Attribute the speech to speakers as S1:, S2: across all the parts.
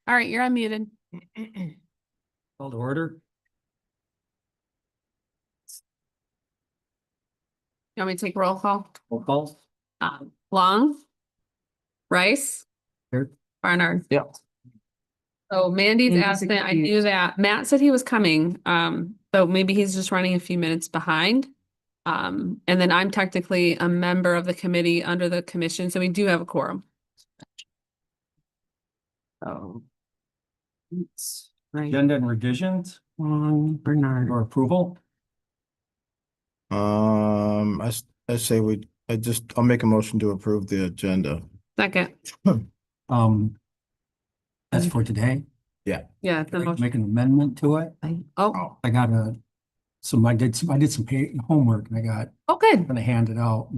S1: All right, you're unmuted.
S2: Call to order.
S1: You want me to take roll call?
S2: Roll call.
S1: Long, Rice,
S2: Here.
S1: Barnard.
S2: Yep.
S1: So Mandy's
S3: Mandy's
S1: absent. I
S3: excused.
S1: knew that. Matt said he was coming. So maybe he's just running a few minutes behind. And then I'm technically a member of the committee under the commission, so we do have a quorum.
S3: Oh. It's right.
S2: Agenda and revisions
S3: Bernard.
S2: or approval.
S4: I say I'll make a motion to approve the agenda.
S1: Second.
S2: That's for today.
S1: Yeah. The motion.
S2: Make an amendment to it.
S1: Oh,
S2: I got I did some homework and I got,
S1: good.
S2: I'm gonna hand it out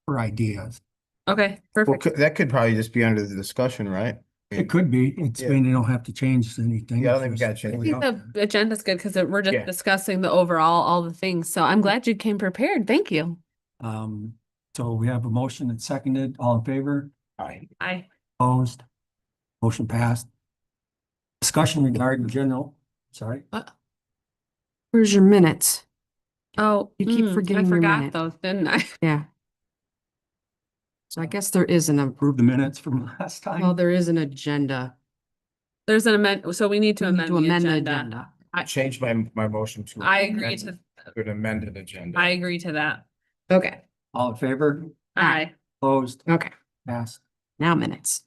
S2: for ideas.
S1: Okay,
S4: Well,
S1: perfect.
S4: that could probably just be under the discussion, right?
S2: It could be, it's, I
S4: Yeah.
S2: mean, they don't have to change anything.
S4: Yeah, I don't think we gotta
S1: I
S4: change
S1: think the agenda's good because we're just
S4: Yeah.
S1: discussing the overall, all the things. So I'm glad you came prepared. Thank you.
S2: So we have a motion that's seconded, all in favor,
S1: Aye.
S2: opposed, motion passed. Discussion regarding sorry,
S3: Where's your minutes?
S1: Oh,
S3: You keep forgetting
S1: I
S3: your
S1: forgot
S3: minute.
S1: those, didn't I?
S3: Yeah. So I guess there is
S2: approve the minutes from last time.
S3: well, there is an agenda.
S1: There's an amend, so we need to
S3: We need
S1: amend
S3: to
S1: the
S3: amend the
S1: agenda.
S3: agenda.
S4: Change my motion to.
S1: I agree to,
S4: an amended agenda.
S1: I agree to that.
S3: Okay,
S2: All in favor,
S1: Aye.
S2: opposed,
S3: okay.
S2: passed.
S3: Now minutes.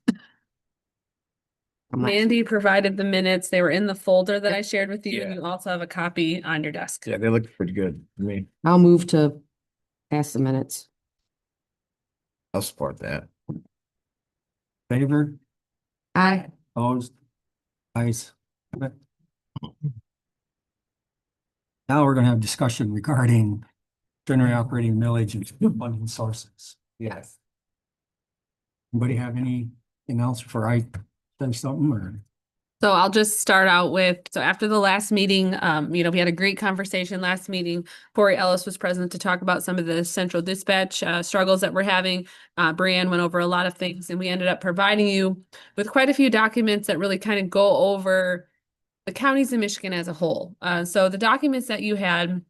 S3: I'm like,
S1: Mandy provided the minutes. They were in the folder that I shared with you.
S4: Yeah.
S1: You also have a copy on your desk.
S4: Yeah, they look pretty good to me.
S3: I'll move to pass the minutes.
S4: I'll support that.
S2: Favor,
S3: Aye.
S2: opposed, ayes. Okay. Now we're gonna have discussion regarding general operating millage and funding sources.
S4: Yes.
S2: Anybody have anything else before I say something or?
S1: So I'll just start out with, so after the last meeting, we had a great conversation last meeting. Corey Ellis was present to talk about some of the central dispatch struggles that we're having. Brianne went over a lot of things and we ended up providing you with quite a few documents that really kind of go over the counties in Michigan as a whole. So the documents that you had,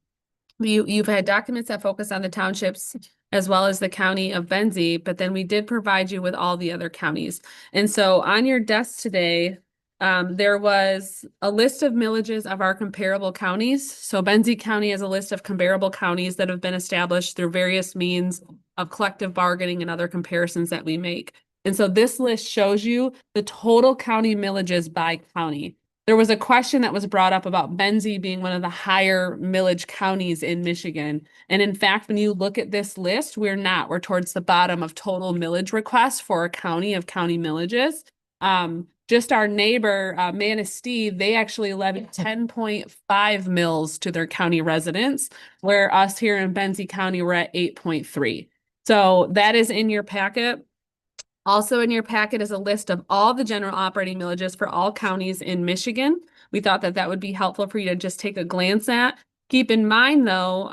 S1: you've had documents that focus on the townships as well as the county of Benzie, but then we did provide you with all the other counties. And so on your desk today, there was a list of millages of our comparable counties. So Benzie County has a list of comparable counties that have been established through various means of collective bargaining and other comparisons that we make. And so this list shows you the total county millages by county. There was a question that was brought up about Benzie being one of the higher millage counties in Michigan. And in fact, when you look at this list, we're not. We're towards the bottom of total millage requests for a county of county millages. Just our neighbor, Manistee, they actually levied 10.5 mills to their county residents, where us here in Benzie County, we're at 8.3. So that is in your packet. Also in your packet is a list of all the general operating millages for all counties in Michigan. We thought that that would be helpful for you to just take a glance at. Keep in mind though,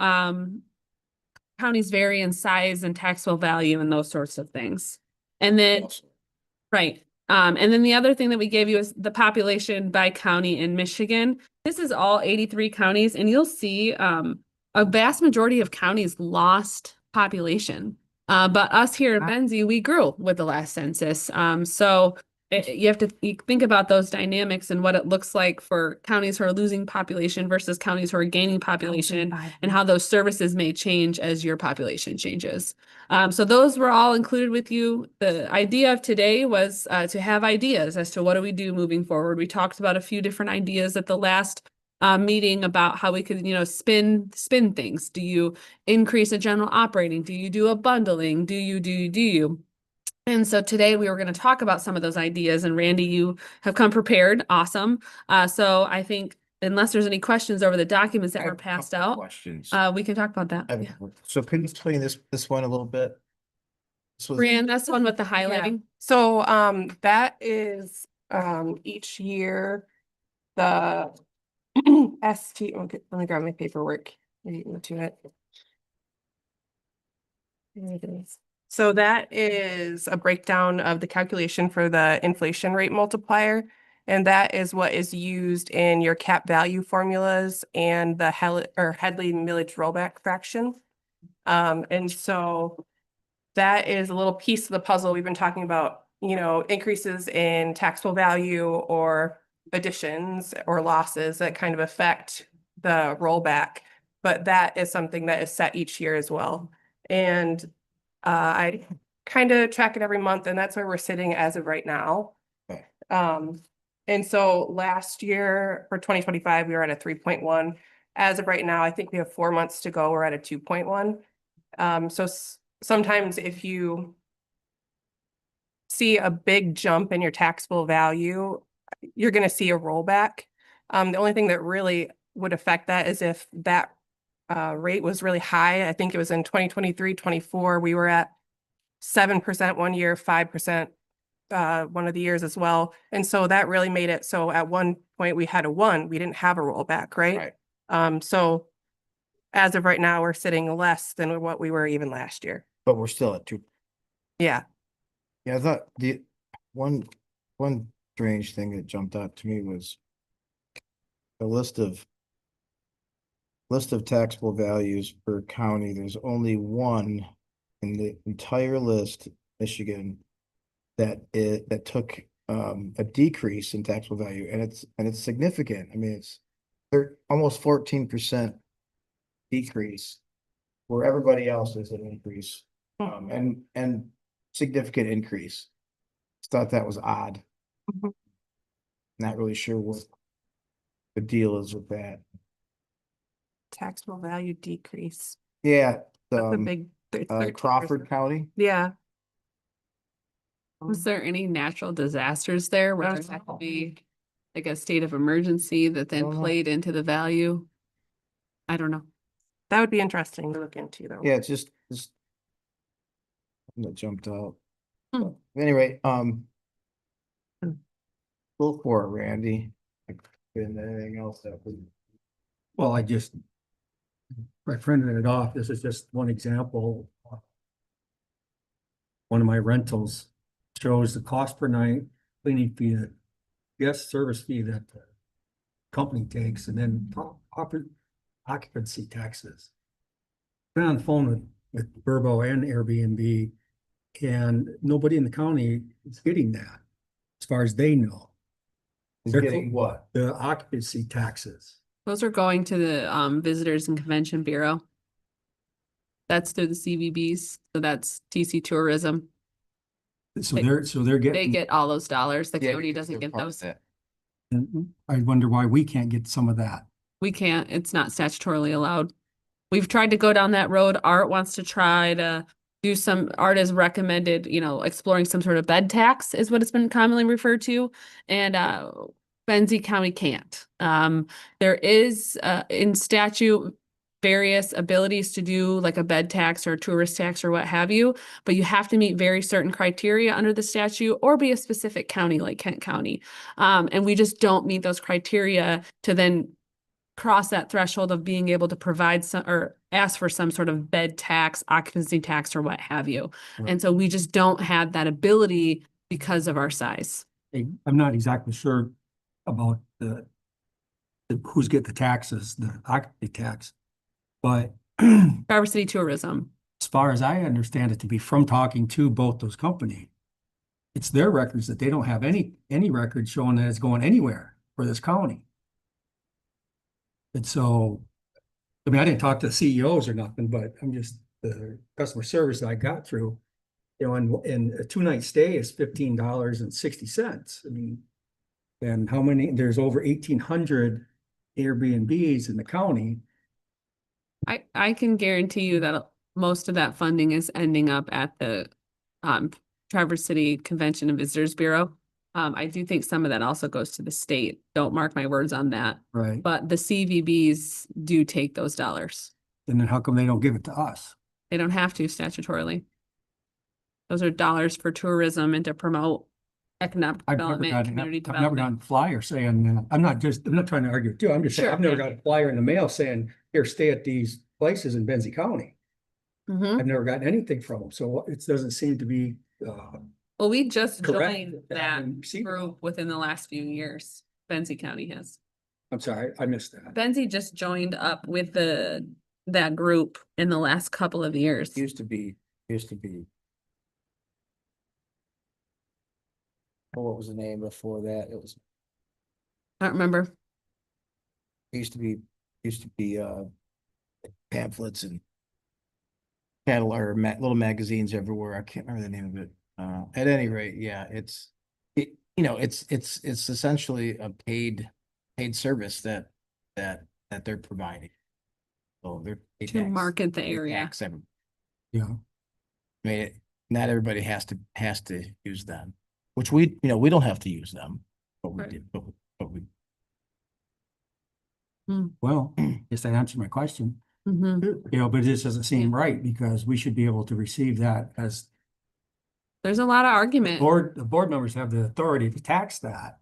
S1: counties vary in size and taxable value and those sorts of things. And then, right. And then the other thing that we gave you is the population by county in Michigan. This is all 83 counties, and you'll see a vast majority of counties lost population. But us here in Benzie, we grew with the last census. You have to think about those dynamics and what it looks like for counties who are losing population versus counties who are gaining population and how those services may change as your population changes. So those were all included with you. The idea of today was to have ideas as to what do we do moving forward. We talked about a few different ideas at the last meeting about how we could, spin things. Do you increase a general operating? Do you do a bundling? Do you? And so today we were going to talk about some of those ideas, and Randy, you have come prepared. Awesome. So I think unless there's any questions over the documents that were passed out,
S4: Questions.
S1: we can talk about that.
S4: Yeah. So could you explain this one a little bit? This was
S1: Brianne, that's the one with the highlighting.
S5: So that is each year the ST, okay, let me grab my paperwork. Maybe go to it. There it is. So that is a breakdown of the calculation for the inflation rate multiplier. And that is what is used in your cap value formulas and the Headley millage rollback fraction. And so that is a little piece of the puzzle. We've been talking about, increases in taxable value or additions or losses that kind of affect the rollback. But that is something that is set each year as well. And I kind of track it every month, and that's where we're sitting as of right now.
S4: Okay.
S5: And so last year for 2025, we were at a 3.1. As of right now, I think we have 4 months to go. We're at a 2.1. So sometimes if you see a big jump in your taxable value, you're going to see a rollback. The only thing that really would affect that is if that rate was really high. I think it was in 2023, 24, we were at 7% one year, 5% one of the years as well. And so that really made it so at one point we had a 1, we didn't have a rollback, right? So as of right now, we're sitting less than what we were even last year.
S4: But we're still at 2.
S5: Yeah.
S4: Yeah, I thought the one strange thing that jumped out to me was a list of taxable values per county. There's only one in the entire list, Michigan, that took a decrease in taxable value, and it's significant. I mean, it's almost 14% decrease, where everybody else is an increase, and significant increase. Just thought that was odd.
S5: Mhm.
S4: Not really sure what the deal is with that.
S5: Taxable value decrease.
S4: Yeah,
S5: That's a big. it's 13%.
S4: Crawford County.
S5: Yeah.
S1: Was there any natural disasters there where there had to be like a state of emergency that then
S4: Don't know.
S1: played into the value? I don't know.
S5: That would be interesting to look into though.
S4: Yeah, it's just that jumped out.
S1: Hmm.
S4: But anyway,
S5: Hmm.
S4: go for it, Randy. And anything else that we.
S2: Well, I printed it off. This is just one example. One of my rentals shows the cost per night, cleaning fee, guest service fee that the company takes, and then occupancy taxes. Been on the phone with Burbo and Airbnb, and nobody in the county is getting that, as far as they know,
S4: Is
S2: They're
S4: getting what?
S2: the occupancy taxes.
S1: Those are going to the Visitors and Convention Bureau. That's through the CVBs, so that's TC Tourism.
S2: So
S1: They-
S2: they're
S1: They
S2: getting,
S1: get all those dollars. The
S4: Yeah,
S1: county
S4: because
S1: doesn't
S4: they're
S1: get
S4: part of
S1: those.
S4: that.
S2: and I wonder why we can't get some of that.
S1: We can't, it's not statutorily allowed. We've tried to go down that road. Art wants to try to do Art has recommended, exploring some sort of bed tax is what it's been commonly referred to. And Benzie County can't. There is in statute various abilities to do like a bed tax or a tourist tax or what have you, but you have to meet very certain criteria under the statute or be a specific county like Kent County. And we just don't meet those criteria to then cross that threshold of being able to provide some or ask for some sort of bed tax, occupancy tax, or what have you.
S2: Right.
S1: And so we just don't have that ability because of our size.
S2: I'm not exactly sure about who's get the taxes, the occupancy tax. But
S1: Traverse City Tourism.
S2: as far as I understand it to be from talking to both those companies, it's their records that they don't have any records showing that it's going anywhere for this county. And so, I mean, I didn't talk to the CEOs or nothing, but I'm just the customer service that I got through, and a 2-night stay is $15.60. I mean, and there's over 1,800 Airbnbs in the county.
S1: I can guarantee you that most of that funding is ending up at the Traverse City Convention and Visitors Bureau. I do think some of that also goes to the state. Don't mark my words on that.
S2: Right.
S1: But the CVBs do take those dollars.
S2: And then how come they don't give it to us?
S1: They don't have to statutorily. Those are dollars for tourism and to promote economic
S2: I've never
S1: development,
S2: gotten,
S1: community
S2: I've never gotten
S1: development.
S2: a flyer saying, I'm not trying to argue with you. I'm just saying,
S1: Sure,
S2: I've never
S1: yeah.
S2: got a flyer in the mail saying, here, stay at these places in Benzie County.
S1: Mhm.
S2: I've never gotten anything from them. So it doesn't seem to be,
S1: Well, we just
S2: Correct.
S1: joined
S2: Yeah,
S1: that
S2: and see-
S1: group within the last few years. Benzie County has.
S2: I'm sorry, I missed that.
S1: Benzie just joined up with that group in the last couple of years.
S4: Used to be. Oh, what was the name before that? It was,
S1: I don't remember.
S4: it used to be, pamphlets and little magazines everywhere. I can't remember the name of it. At any rate, yeah, it's essentially a paid service that they're providing. So they're. they
S1: To
S4: tax-
S1: market the
S4: they
S1: area.
S4: tax every-
S2: Yeah,
S4: I mean, not everybody has to use them, which we don't have to use them, but we
S1: Right.
S4: did, but we.
S2: well, guess that answered my question.
S1: Mhm.
S2: You know, but it just doesn't seem right because we should be able to receive that as
S1: There's a lot of argument.
S2: the board members have the authority to tax that.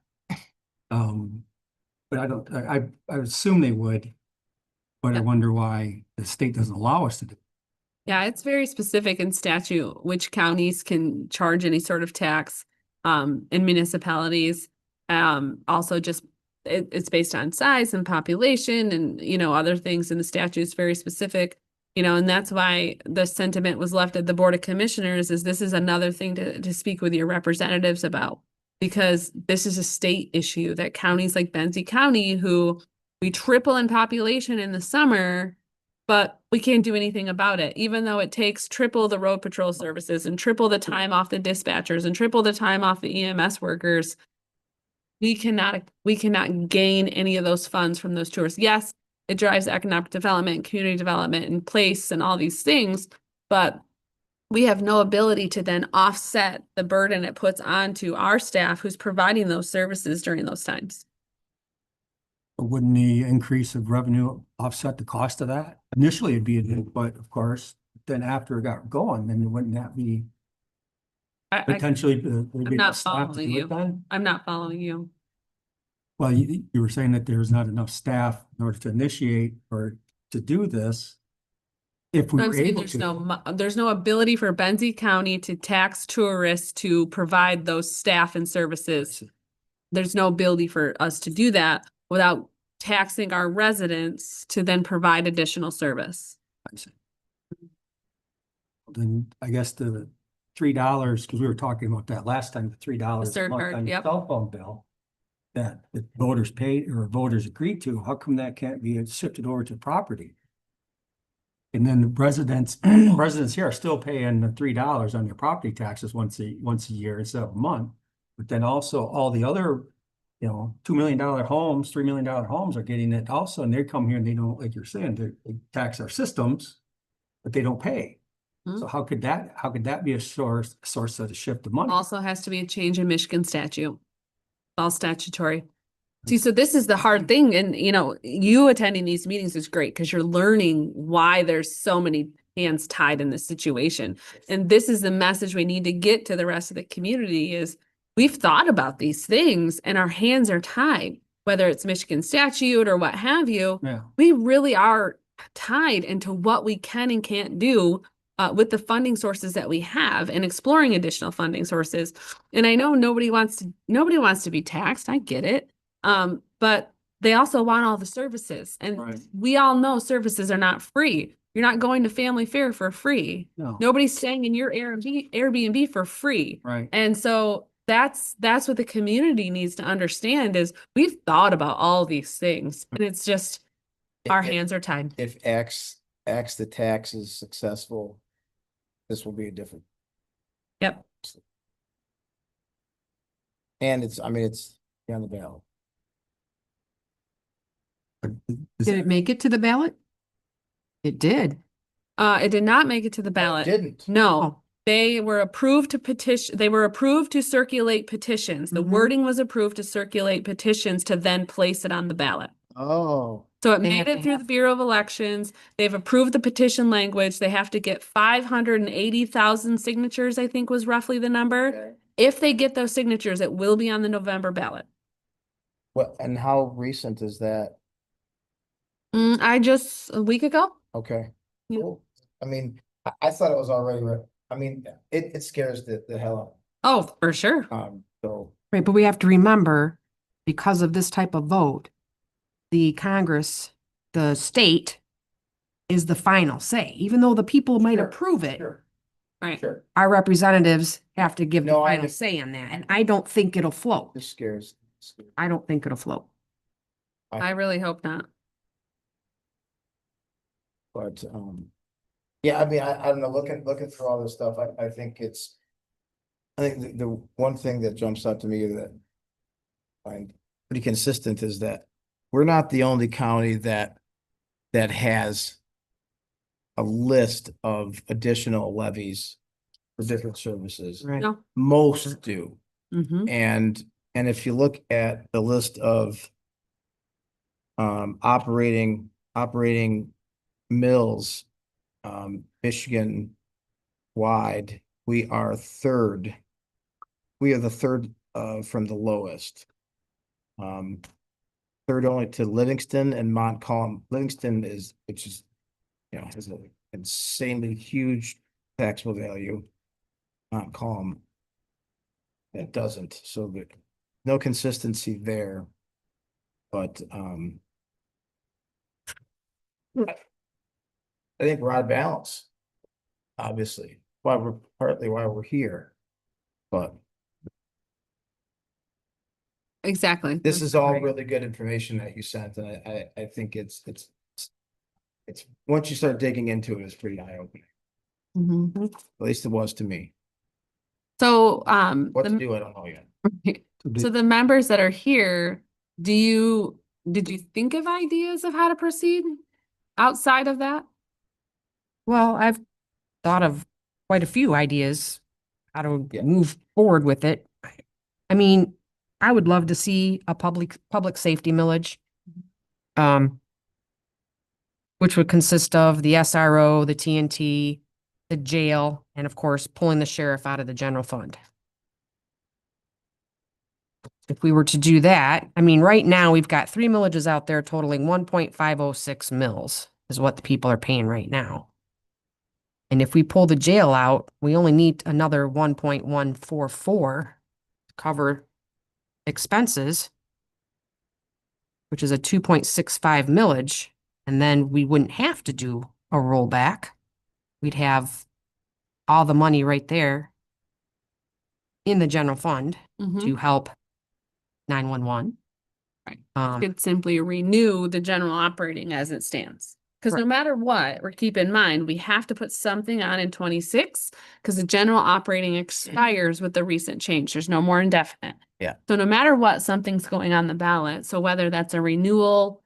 S2: But I don't, I assume they would. But I
S1: Yeah.
S2: wonder why the state doesn't allow us to do.
S1: Yeah, it's very specific in statute, which counties can charge any sort of tax, in municipalities. Also just, it's based on size and population and, other things in the statute is very specific. And that's why the sentiment was left at the Board of Commissioners is this is another thing to speak with your representatives about. Because this is a state issue that counties like Benzie County, who we triple in population in the summer, but we can't do anything about it, even though it takes triple the road patrol services and triple the time off the dispatchers and triple the time off the EMS workers. We cannot gain any of those funds from those tours. Yes, it drives economic development, community development and place and all these things, but we have no ability to then offset the burden it puts onto our staff who's providing those services during those times.
S2: Wouldn't the increase of revenue offset the cost of that? Initially, it'd be, but of course, then after it got going, then wouldn't that be potentially? there'd be
S1: not
S2: enough staff to
S1: following
S2: do it
S1: you.
S2: then?
S1: I'm not following you.
S2: Well, you were saying that there's not enough staff in order to initiate or to do this. If we
S1: I'm
S2: were
S1: saying
S2: able
S1: there's
S2: to.
S1: there's no ability for Benzie County to tax tourists to provide those staff and services. There's no ability for us to do that without taxing our residents to then provide additional service.
S2: I see. Then I guess the $3, because we were talking about that last time, the $3 a
S1: surcharge,
S2: month on your
S1: yep.
S2: cell phone bill. That the voters paid or voters agreed to, how come that can't be shifted over to property? And then the residents here are still paying the $3 on their property taxes once a year instead of a month. But then also all the other, $2 million homes, $3 million homes are getting it also, and they come here and they don't, like you're saying, they tax our systems, but they don't pay.
S1: Hmm.
S2: So how could that be a source of the shift of money?
S1: Also has to be a change in Michigan statute. All statutory. See, so this is the hard thing. And, you attending these meetings is great because you're learning why there's so many hands tied in this situation. And this is the message we need to get to the rest of the community is we've thought about these things and our hands are tied, whether it's Michigan statute or what have you.
S2: Yeah.
S1: We really are tied into what we can and can't do with the funding sources that we have and exploring additional funding sources. And I know nobody wants to be taxed. I get it. But they also want all the services. And
S2: Right.
S1: we all know services are not free. You're not going to family fare for free.
S2: No,
S1: Nobody's staying in your Airbnb for free.
S2: right.
S1: And so that's what the community needs to understand is we've thought about all these things and it's just our
S4: If-
S1: hands are tied.
S4: If X the tax is successful, this will be a different.
S1: Yep.
S4: And it's on the ballot.
S3: Did it make it to the ballot? It did.
S1: It did not make it to the ballot.
S4: Didn't.
S1: No,
S3: Oh.
S1: they were approved to petition, they were approved to circulate petitions. The
S3: Mhm.
S1: wording was approved to circulate petitions to then place it on the ballot.
S4: Oh,
S1: So it
S3: They
S1: made
S3: have
S1: it
S3: to
S1: through the
S3: have-
S1: Bureau of Elections. They've approved the petition language. They have to get 580,000 signatures, I think was roughly the number.
S4: okay.
S1: If they get those signatures, it will be on the November ballot.
S4: Well, and how recent is that?
S1: A week ago.
S4: Okay.
S1: Yeah.
S4: Cool. I thought it was already, it scares the hell
S1: Oh, for sure.
S4: So,
S3: Right, but we have to remember, because of this type of vote, the Congress, the state is the final say, even though the people might
S4: Sure,
S3: approve it.
S1: Right.
S4: sure,
S3: Our representatives have to give the
S4: No, I
S3: final
S4: under-
S3: say on that, and I don't think it'll float.
S4: this scares.
S3: I don't think it'll float.
S1: I really hope not.
S4: But, yeah, I mean, I don't know, looking through all this stuff, I think I think the one thing that jumps out to me that I find pretty consistent is that we're not the only county that has a list of additional levies for different services.
S3: Right.
S1: No.
S4: Most do.
S1: Mm-hmm.
S4: And if you look at the list of operating mills, Michigan wide, we are third. We are the third from the lowest. Third only to Livingston and Montcalm. Livingston which is, has an insanely huge taxable value. Montcalm that doesn't, so that no consistency there. But I think we're out of balance. Obviously, partly why we're here. But
S1: Exactly.
S4: this is all
S3: Right.
S4: really good information that you sent, and I think it's once you start digging into it, it's pretty eye-opening.
S1: Mhm.
S4: At least it was to me.
S1: So,
S4: What to do, I don't know yet.
S1: so the members that are here, did you think of ideas of how to proceed outside of that?
S3: Well, I've thought of quite a few ideas how to
S4: Yeah.
S3: move forward with it. I mean, I would love to see a public safety millage. Which would consist of the SRO, the TNT, the jail, and of course, pulling the sheriff out of the general fund. If we were to do that, I mean, right now, we've got 3 millages out there totaling 1.506 mils is what the people are paying right now. And if we pull the jail out, we only need another 1.144 to cover expenses, which is a 2.65 millage, and then we wouldn't have to do a rollback. We'd have all the money right there in the general fund
S1: Mhm.
S3: to help 911.
S1: Right. Could simply renew the general operating as it stands. Because no
S3: Right.
S1: matter what, or keep in mind, we have to put something on in 26 because the general operating expires with the recent change. There's no more indefinite.
S4: Yeah.
S1: So no matter what, something's going on the ballot. So whether that's a renewal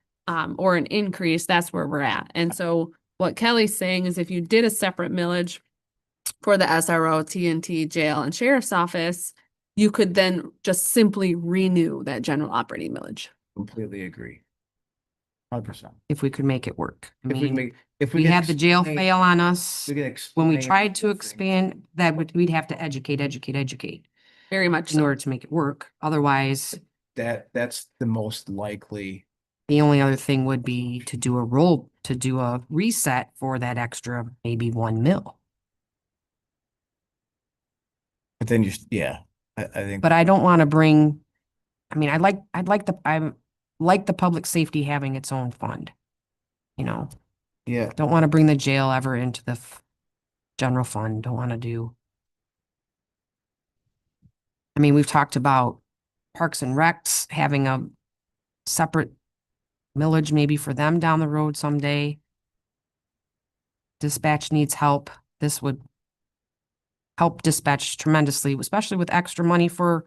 S1: or an increase, that's where we're at. And so what Kelly's saying is if you did a separate millage for the SRO, TNT, jail, and sheriff's office, you could then just simply renew that general operating millage.
S4: Completely agree. 100%.
S3: If we could make it work. I
S4: If we
S3: mean,
S4: make, if
S3: we
S4: can
S3: had the jail
S4: explain-
S3: fail on us.
S4: we can
S3: When we
S4: explain
S3: tried to
S4: things.
S3: expand, we'd have to educate
S1: Very much
S3: in
S1: so.
S3: order to make it work. Otherwise,
S4: That's the most likely.
S3: the only other thing would be to do a reset for that extra, maybe 1 mil.
S4: But then yeah, I think.
S3: But I don't want to bring, I mean, I like the public safety having its own fund.
S4: Yeah,
S3: Don't want to bring the jail ever into the general fund. Don't want to do. I mean, we've talked about Parks and Recs having a separate millage maybe for them down the road someday. Dispatch needs help. This would help dispatch tremendously, especially with extra money for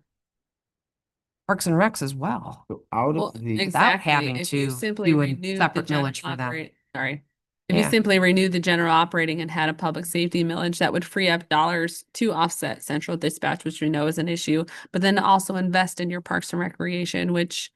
S3: Parks and Recs as well.
S4: so out
S1: Well,
S4: of the.
S1: exactly.
S3: having
S1: If you
S3: to
S1: simply
S3: do a
S1: renewed the
S3: separate
S1: general
S3: millage for them.
S1: Sorry. If you
S3: Yeah.
S1: simply renewed the general operating and had a public safety millage, that would free up dollars to offset central dispatch, which we know is an issue, but then to also invest in your parks and recreation, which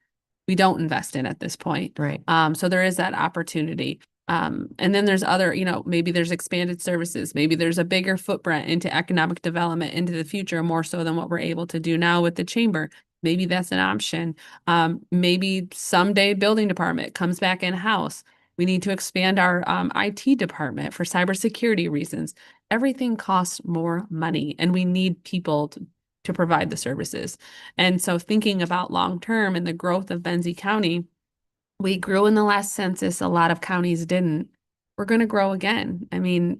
S1: we don't invest in at this point.
S3: Right.
S1: So there is that opportunity. And then there's other, maybe there's expanded services, maybe there's a bigger footprint into economic development into the future, more so than what we're able to do now with the chamber. Maybe that's an option. Maybe someday building department comes back in-house. We need to expand our IT department for cybersecurity reasons. Everything costs more money and we need people to provide the services. And so thinking about long-term and the growth of Benzie County, we grew in the last census, a lot of counties didn't. We're going to grow again. I mean,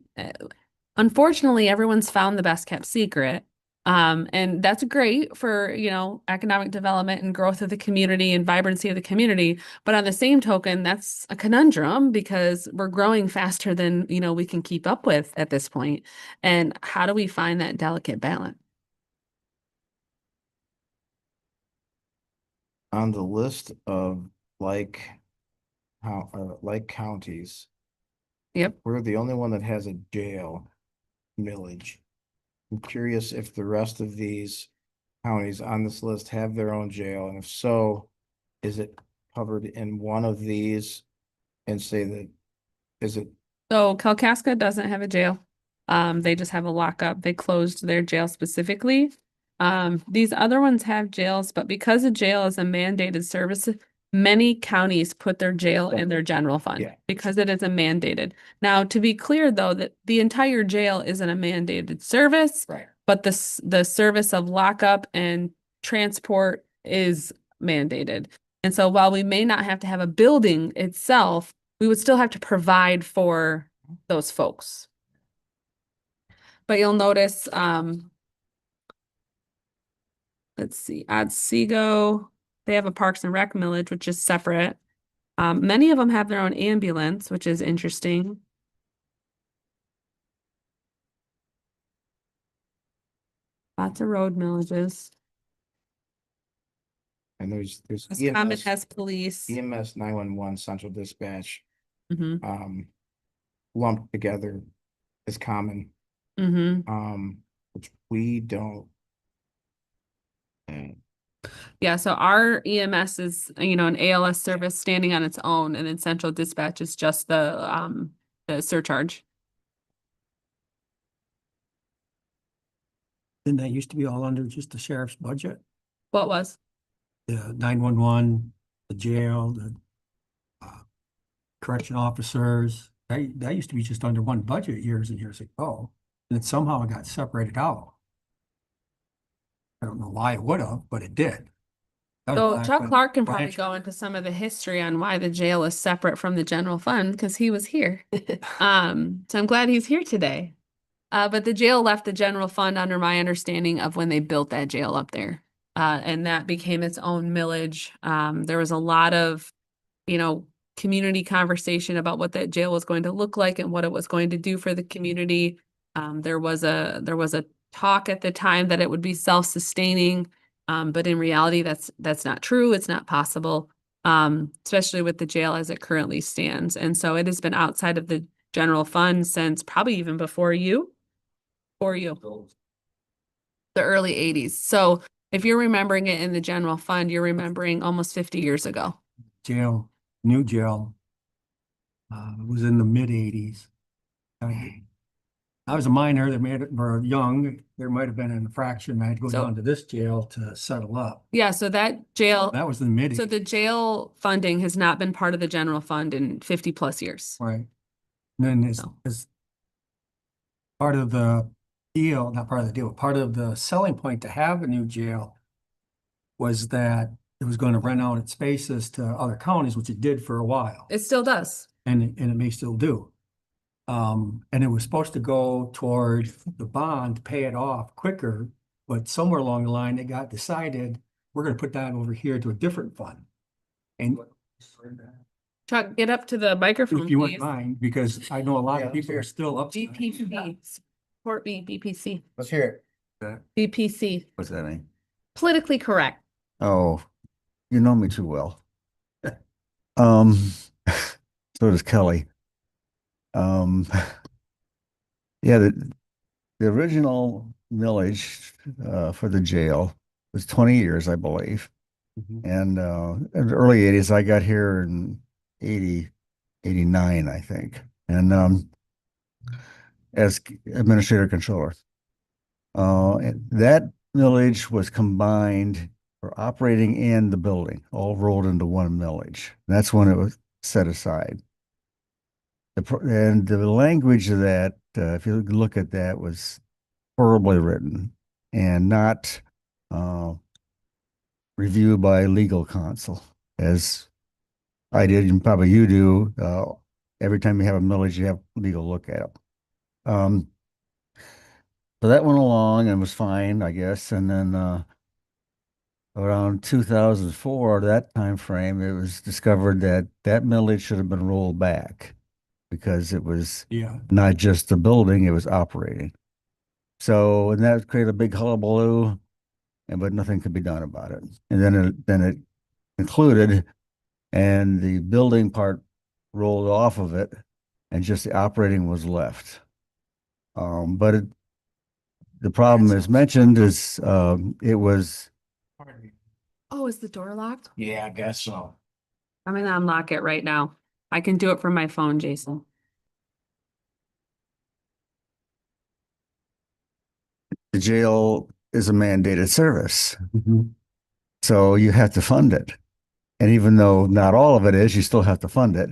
S1: unfortunately, everyone's found the best kept secret. And that's great for, economic development and growth of the community and vibrancy of the community. But on the same token, that's a conundrum because we're growing faster than, we can keep up with at this point. And how do we find that delicate balance?
S4: On the list of like counties,
S1: Yep.
S4: we're the only one that has a jail millage. I'm curious if the rest of these counties on this list have their own jail, and if so, is it covered in one of these? And say that, is it,
S1: So Kalkaska doesn't have a jail. They just have a lockup. They closed their jail specifically. These other ones have jails, but because a jail is a mandated service, many counties put their jail in their general fund
S4: Yeah.
S1: because it is a mandated. Now, to be clear though, that the entire jail isn't a mandated service,
S4: right?
S1: but the service of lockup and transport is mandated. And so while we may not have to have a building itself, we would still have to provide for those folks. But you'll notice, let's see, Otsego, they have a Parks and Rec millage, which is separate. Many of them have their own ambulance, which is interesting. Lots of road millages.
S4: And there's
S1: Common has police.
S4: EMS 911 central dispatch
S1: Mhm,
S4: lumped together is common,
S1: mhm.
S4: which we don't.
S1: Yeah, so our EMS is, an ALS service standing on its own, and then central dispatch is just the surcharge.
S2: Didn't that used to be all under just the sheriff's budget?
S1: What was?
S2: The 911, the jail, the correction officers, that used to be just under one budget years and years ago. And it somehow got separated out. I don't know why it would have, but it did. That was
S1: So
S2: back
S1: Chuck
S2: when
S1: Clark can probably
S2: Blanche-
S1: go into some of the history on why the jail is separate from the general fund, because he was here. So I'm glad he's here today. But the jail left the general fund under my understanding of when they built that jail up there. And that became its own millage. There was a lot of, community conversation about what that jail was going to look like and what it was going to do for the community. There was a talk at the time that it would be self-sustaining. But in reality, that's not true. It's not possible, especially with the jail as it currently stands. And so it has been outside of the general fund since probably even before you, the early 80s. So if you're remembering it in the general fund, you're remembering almost 50 years ago.
S2: Jail, new jail, was in the mid-80s. I was a minor that made it, or young, there might have been an infraction. I had to go
S1: So-
S2: down to this jail to settle up.
S1: Yeah, so that jail,
S2: That was in the mid.
S1: so the jail funding has not been part of the general fund in 50 plus years.
S2: Right. And then
S1: No.
S2: is part of the deal, not part of the deal, part of the selling point to have a new jail was that it was going to rent out its spaces to other counties, which it did for a while,
S1: It still does.
S2: and it may still do. And it was supposed to go toward the bond to pay it off quicker, but somewhere along the line, it got decided, we're gonna put that over here to a different fund. And
S1: Chuck, get up to the microphone,
S2: if you wouldn't
S1: please.
S2: mind, because I know a lot
S4: Yeah,
S2: of people are still up.
S1: BPC, support me, BPC,
S4: Let's hear
S1: BPC,
S6: What's that mean?
S1: politically correct.
S6: Oh, you know me too well. Um, so does Kelly. Yeah, the original millage for the jail was 20 years, I believe.
S2: Mhm.
S6: And in the early 80s, I got here in 89, I think. And as administrator controller. And that millage was combined for operating and the building, all rolled into one millage. That's when it was set aside. And the language of that, if you look at that, was horribly written and not uh, review by legal counsel, as I did, and probably you do. Every time you have a millage, you have legal look at it. So that went along and was fine, I guess. And then around 2004, that time frame, it was discovered that that millage should have been rolled back because it was
S2: Yeah.
S6: not just the building, it was operating. So, and that created a big hullabaloo, but nothing could be done about it. And then it concluded, and the building part rolled off of it, and just the operating was left. But the problem as mentioned is it was
S1: Oh, is the door locked?
S4: Yeah, I guess so.
S1: I'm gonna unlock it right now. I can do it from my phone, Jason.
S6: the jail is a mandated service. So you have to fund it. And even though not all of it is, you still have to fund it.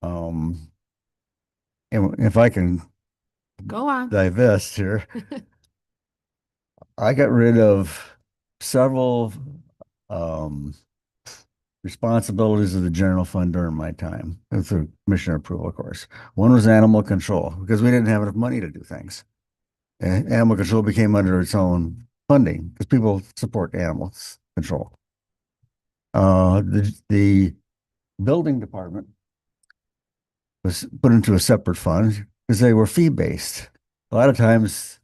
S6: And if I can
S1: Go on.
S6: divest here, I got rid of several responsibilities of the general fund during my time, through commissioner approval, of course. One was animal control, because we didn't have enough money to do things. And animal control became under its own funding, because people support animals control. The building department was put into a separate fund because they were fee-based. A lot of times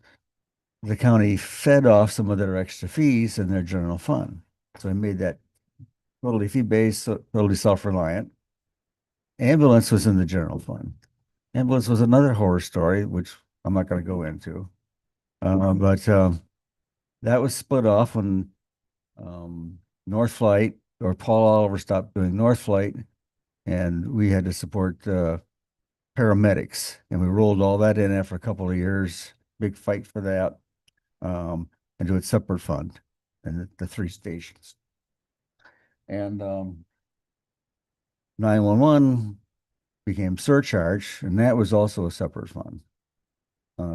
S6: the county fed off some of their extra fees in their general fund. So they made that totally fee-based, totally self-reliant. Ambulance was in the general fund. Ambulance was another horror story, which I'm not going to go into. But that was split off when North Flight, or Paul Oliver, stopped doing North Flight, and we had to support paramedics, and we rolled all that in after a couple of years. Big fight for that, and do a separate fund, and the three stations. And 911 became surcharge, and that was also a separate fund.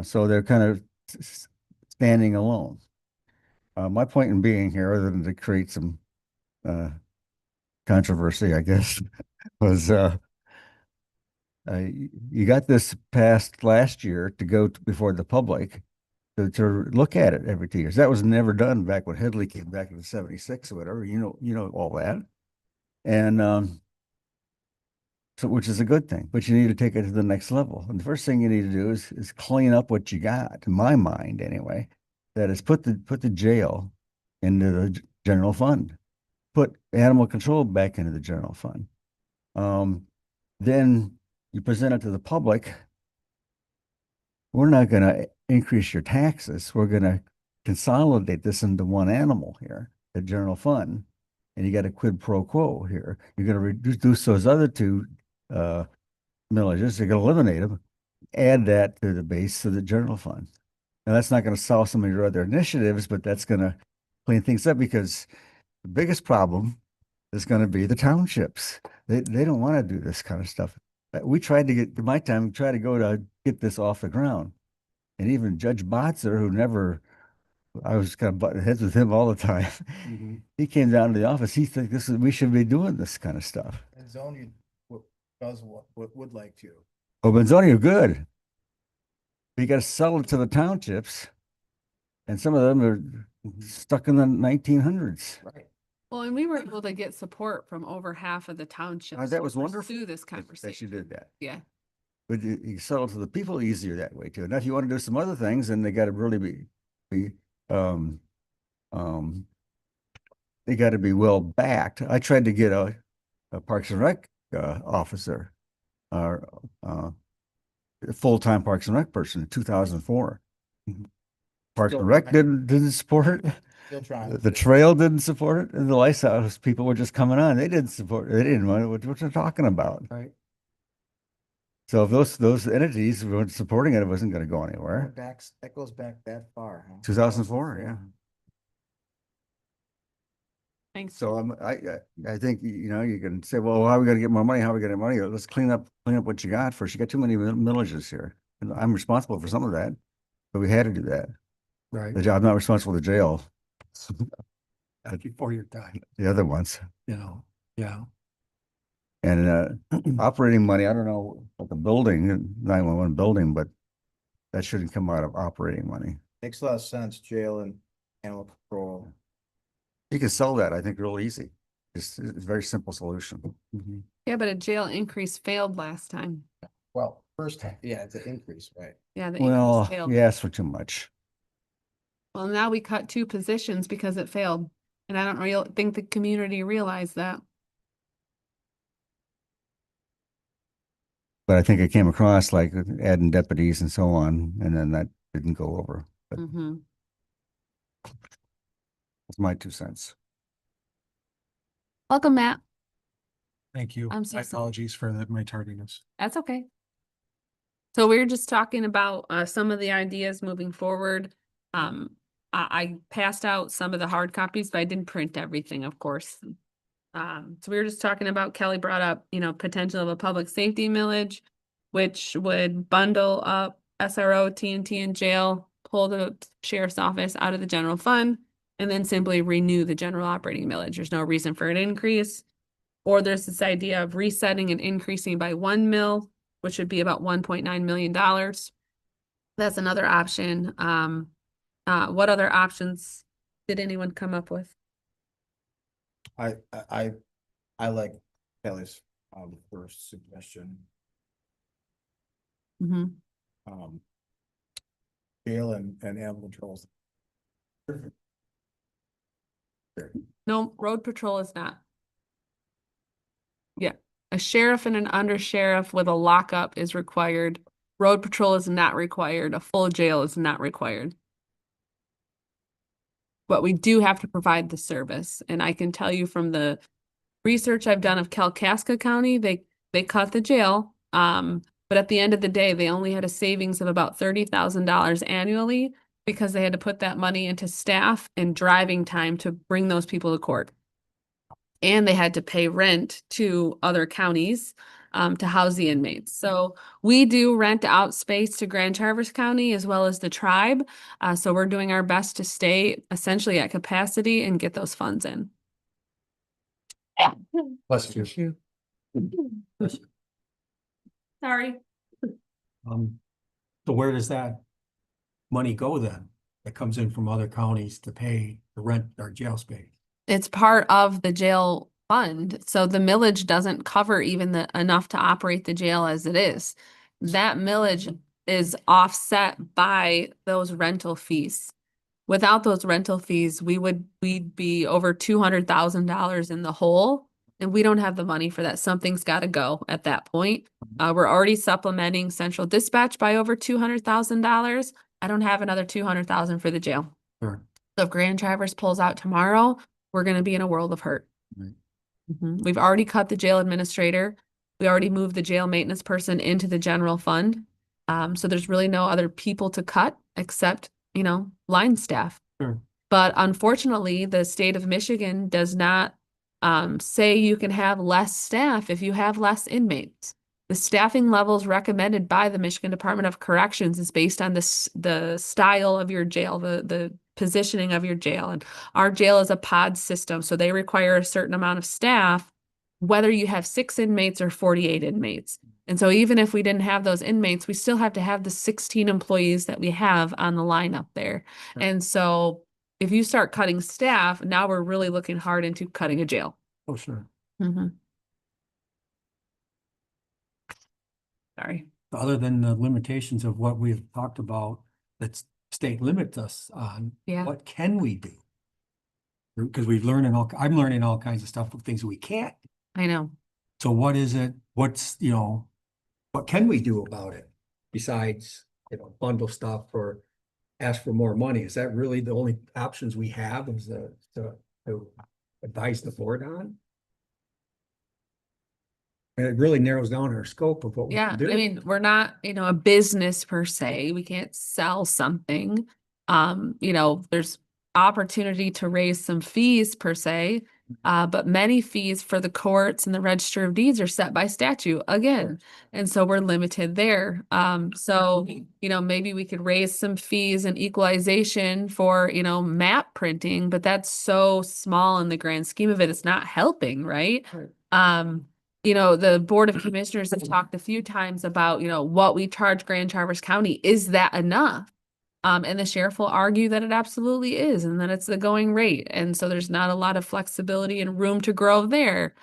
S6: So they're kind of standing alone. My point in being here, other than to create some controversy, I guess, was you got this passed last year to go before the public to look at it every 2 years. That was never done back when Headley came back in '76 or whatever. You know all that, and so, which is a good thing. But you need to take it to the next level. And the first thing you need to do is clean up what you got. In my mind, anyway, that is put the jail into the general fund, put animal control back into the general fund. Then you present it to the public. We're not going to increase your taxes. We're going to consolidate this into one animal here, the general fund. And you got a quid pro quo here. You're going to reduce those other two millages. You're going to eliminate them, add that to the base of the general fund. Now, that's not going to solve some of your other initiatives, but that's going to clean things up, because the biggest problem is going to be the townships. They don't want to do this kind of stuff. We tried to get, my time, try to go to get this off the ground. And even Judge Botzer, who never, I was kind of butting heads with him all the time. He came down to the office. He thinks we should be doing this kind of stuff.
S4: And Zonia does would like to.
S6: Oh, Benzoni are good. But you got to sell it to the townships. And some of them are stuck in the 1900s.
S4: Right.
S1: Well, and we were able to get support from over half of the townships.
S6: That
S1: to
S6: was wonderful.
S1: pursue this
S6: That you
S1: conversation.
S6: did that.
S1: Yeah.
S6: But you sell it to the people easier that way too. Now, if you want to do some other things, then they got to really be they got to be well backed. I tried to get a Parks and Rec officer, or a full-time Parks and Rec person in 2004. Parks and Rec didn't support it.
S4: Still trying.
S6: The trail didn't support it, and the lighthouse people were just coming on. They didn't support it. They didn't want what they're talking about.
S4: Right.
S6: So if those entities weren't supporting it, it wasn't going to go anywhere.
S4: That goes back that far, huh?
S6: 2004, yeah.
S1: Thanks.
S6: So I think, you can say, well, how are we going to get more money? How are we going to get money? Let's clean up what you got first. You got too many millages here. And I'm responsible for some of that, but we had to do that.
S2: Right.
S6: I'm not responsible for the jail.
S2: before your time,
S6: the other ones.
S2: you know, yeah.
S6: And operating money, I don't know, like a building, 911 building, but that shouldn't come out of operating money.
S4: Makes a lot of sense, jail and animal control.
S6: You can sell that, I think, real easy. It's a very simple solution.
S2: Mhm.
S1: Yeah, but a jail increase failed last time.
S4: Well, first, yeah, it's an increase, right?
S1: Yeah, the
S6: Well,
S1: increase failed.
S6: you asked for too much.
S1: Well, now we cut 2 positions because it failed. And I don't think the community realized that.
S6: But I think it came across like adding deputies and so on, and then that didn't go over. But
S1: Mm-hmm.
S6: that's my 2 cents.
S1: Welcome, Matt.
S7: Thank you.
S1: I'm so
S7: My
S1: sorry.
S7: apologies for my tardiness.
S1: That's okay. So we are just talking about some of the ideas moving forward. I passed out some of the hard copies, but I didn't print everything, of course. So we were just talking about, Kelly brought up, potential of a public safety millage, which would bundle up SRO, TNT, and jail, pull the sheriff's office out of the general fund, and then simply renew the general operating millage. There's no reason for an increase. Or there's this idea of resetting and increasing by 1 mil, which would be about $1.9 million. That's another option. What other options did anyone come up with?
S4: I like Kelly's first suggestion.
S1: Mm-hmm.
S4: Jail and animal controls.
S1: No, road patrol is not. Yeah, a sheriff and an undersheriff with a lockup is required. Road patrol is not required. A full jail is not required. But we do have to provide the service. And I can tell you from the research I've done of Kalkaska County, they cut the jail. But at the end of the day, they only had a savings of about $30,000 annually because they had to put that money into staff and driving time to bring those people to court. And they had to pay rent to other counties to house the inmates. So we do rent out space to Grand Traverse County as well as the tribe. So we're doing our best to stay essentially at capacity and get those funds in.
S2: Bless you.
S1: Sorry.
S2: So where does that money go then? That comes in from other counties to pay the rent or jail space?
S1: It's part of the jail fund. So the millage doesn't cover even enough to operate the jail as it is. That millage is offset by those rental fees. Without those rental fees, we'd be over $200,000 in the hole. And we don't have the money for that. Something's got to go at that point. We're already supplementing central dispatch by over $200,000. I don't have another $200,000 for the jail.
S2: Sure.
S1: So if Grand Traverse pulls out tomorrow, we're going to be in a world of hurt.
S2: Right.
S1: We've already cut the jail administrator. We already moved the jail maintenance person into the general fund. So there's really no other people to cut except, line staff.
S2: Sure.
S1: But unfortunately, the state of Michigan does not say you can have less staff if you have less inmates. The staffing levels recommended by the Michigan Department of Corrections is based on the style of your jail, the positioning of your jail. And our jail is a pod system, so they require a certain amount of staff, whether you have 6 inmates or 48 inmates. And so even if we didn't have those inmates, we still have to have the 16 employees that we have on the line up there.
S2: Sure.
S1: And so if you start cutting staff, now we're really looking hard into cutting a jail.
S2: Oh, sure.
S1: Sorry.
S2: Other than the limitations of what we've talked about, that state limits us on,
S1: Yeah.
S2: what can we do? Because I'm learning all kinds of stuff of things we can't.
S1: I know.
S2: So what is it? What can we do about it? Besides, bundle stuff or ask for more money? Is that really the only options we have is to advise the board on? And it really narrows down our scope of what we
S1: Yeah,
S2: can do.
S1: I mean, we're not, a business per se. We can't sell something. There's opportunity to raise some fees per se. But many fees for the courts and the register of deeds are set by statute again. And so we're limited there. So, you know, maybe we could raise some fees and equalization for, you know, map printing, but that's so small in the grand scheme of it. It's not helping, right? You know, the Board of Commissioners have talked a few times about, you know, what we charge Grand Traverse County. Is that enough? And the sheriff will argue that it absolutely is, and that it's the going rate. And so there's not a lot of flexibility and room to grow there.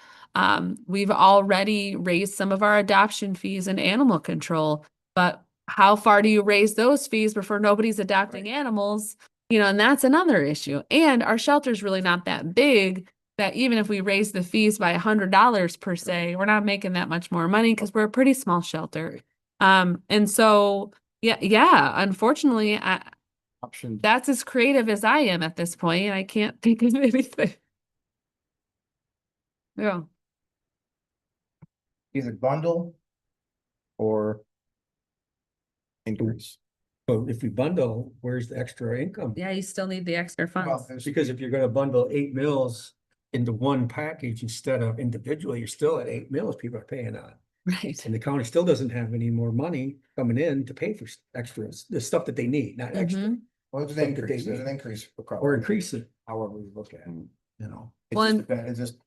S1: We've already raised some of our adoption fees and animal control, but how far do you raise those fees before nobody's adopting animals? You know, and that's another issue. And our shelter's really not that big that even if we raise the fees by $100 per se, we're not making that much more money because we're a pretty small shelter. And so yeah, unfortunately,
S4: Option.
S1: that's as creative as I am at this point, and I can't think of anything. Yeah,
S4: Either bundle or increase.
S2: But if we bundle, where's the extra income?
S1: yeah, you still need the extra
S4: Well,
S1: funds.
S4: there's-
S2: Because if you're gonna bundle 8 mills into one package instead of individually, you're still at 8 mills people are paying on.
S1: Right.
S2: And the county still doesn't have any more money coming in to pay for extras, the stuff that they need, not extra,
S1: Mhm.
S4: Well, there's
S2: Something
S4: an
S2: that
S4: increase,
S2: they
S4: there's an
S2: need.
S4: increase. across-
S2: or increase it,
S4: However we look at it.
S2: you know?
S4: It just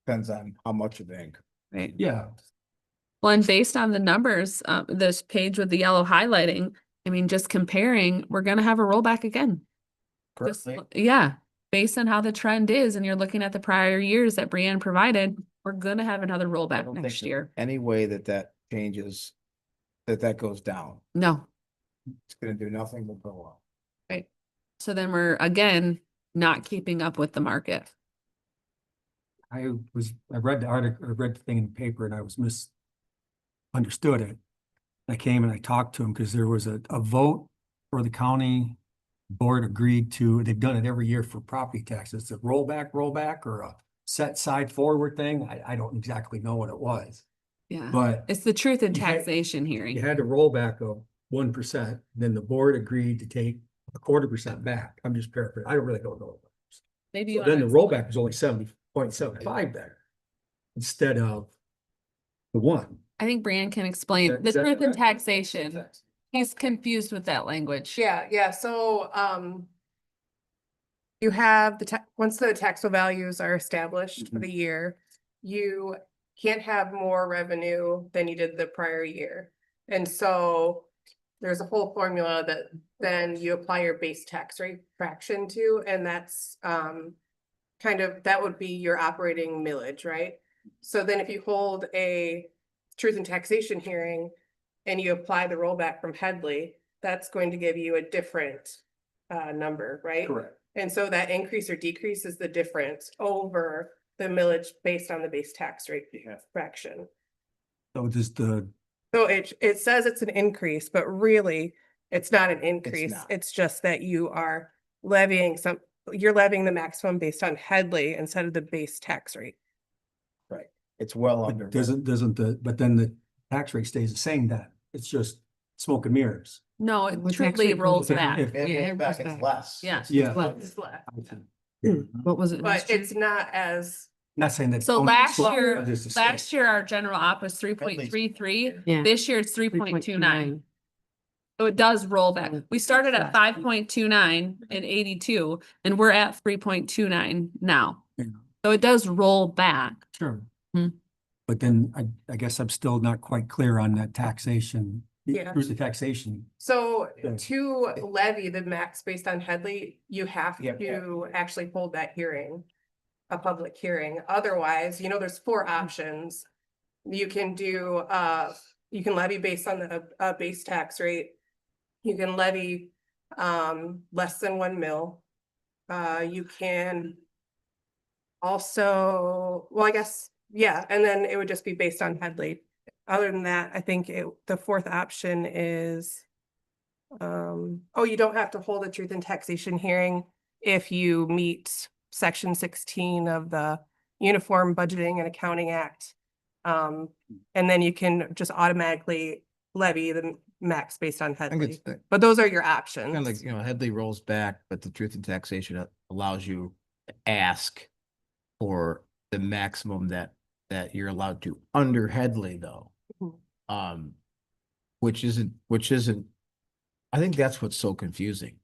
S4: depends on how much of the income.
S1: Right.
S2: Yeah,
S1: Well, and based on the numbers, this page with the yellow highlighting, I mean, just comparing, we're gonna have a rollback again. Just yeah, based on how the trend is, and you're looking at the prior years that Brianne provided, we're gonna have another
S4: I
S1: rollback
S4: don't think
S1: next
S4: there's
S1: year.
S4: Any way that changes, that goes down,
S1: No,
S4: it's gonna do nothing but go up.
S1: right. So then we're again not keeping up with the market.
S2: I read the article, I read the thing in the paper and I was misunderstood it. I came and I talked to him because there was a vote for the county board agreed to, they've done it every year for property taxes, it's a rollback or a set side forward thing. I don't exactly know what it was,
S1: Yeah,
S2: but
S1: it's the truth in
S2: You had-
S1: taxation
S2: you
S1: hearing.
S2: had a rollback of 1%, then the board agreed to take 1/4% back. I'm just paraphrasing. I really don't know.
S1: Maybe
S2: So
S1: you
S2: then the
S1: wanna
S2: rollback was only 70.75 there instead of the one.
S1: I think Brian can explain the
S2: Is that
S1: truth in
S2: correct?
S1: taxation. He's confused with that language.
S5: Yeah, so, you have once the taxable values are established for
S4: Mhm.
S5: the year, you can't have more revenue than you did the prior year. And so there's a whole formula that then you apply your base tax rate fraction to, and that's, kind of, that would be your operating millage, right? So then if you hold a truth and taxation hearing and you apply the rollback from Headley, that's going to give you a different number, right?
S2: Correct.
S5: And so that increase or decrease is the difference over the millage based on the base tax rate fraction.
S2: So just the,
S5: So it says it's an increase, but really it's not an increase.
S4: not.
S5: It's just that you're levying the maximum based on Headley instead of the base tax rate.
S4: It's well under.
S2: but then the tax rate stays the same then. It's just smoke and mirrors.
S1: No, it
S3: The tax
S1: truly
S3: rate
S1: rolls
S3: goes
S1: back.
S2: If-
S4: It
S3: Yeah,
S4: goes
S3: it
S4: back,
S3: goes
S4: it's
S3: back.
S4: less.
S1: Yeah.
S2: Yeah.
S5: It's less.
S3: What was it?
S5: But
S3: last year?
S5: it's not as,
S2: Not saying that.
S1: So last year,
S2: It's the same.
S1: last year, our general op was 3.33.
S3: Yeah.
S1: This year it's 3.29.
S3: 3.29.
S1: So it does roll back.
S3: So
S1: We started at
S3: it's-
S1: 5.29 in 82 and we're at 3.29 now.
S2: Yeah.
S1: So it does roll back.
S2: Sure.
S1: Hmm.
S2: But then I guess I'm still not quite clear on that taxation.
S5: Yeah.
S2: Who's the taxation?
S5: so
S2: Yeah.
S5: to levy the max based on Headley, you have
S4: Yeah.
S5: to actually hold that hearing. A public hearing. Otherwise, there's 4 options. You can do, you can levy based on the base tax rate. You can levy less than 1 mil. You can also, well, I guess, yeah, and then it would just be based on Headley. Other than that, I think the 4th option is, oh, you don't have to hold a truth and taxation hearing if you meet section 16 of the Uniform Budgeting and Accounting Act. And then you can just automatically levy the max based on
S8: I think it's
S5: Headley. But those are your options.
S8: kind of like, Headley rolls back, but the truth in taxation allows you to ask for the maximum that you're allowed to under Headley though.
S5: Mhm.
S8: Which isn't, I think that's what's so confusing.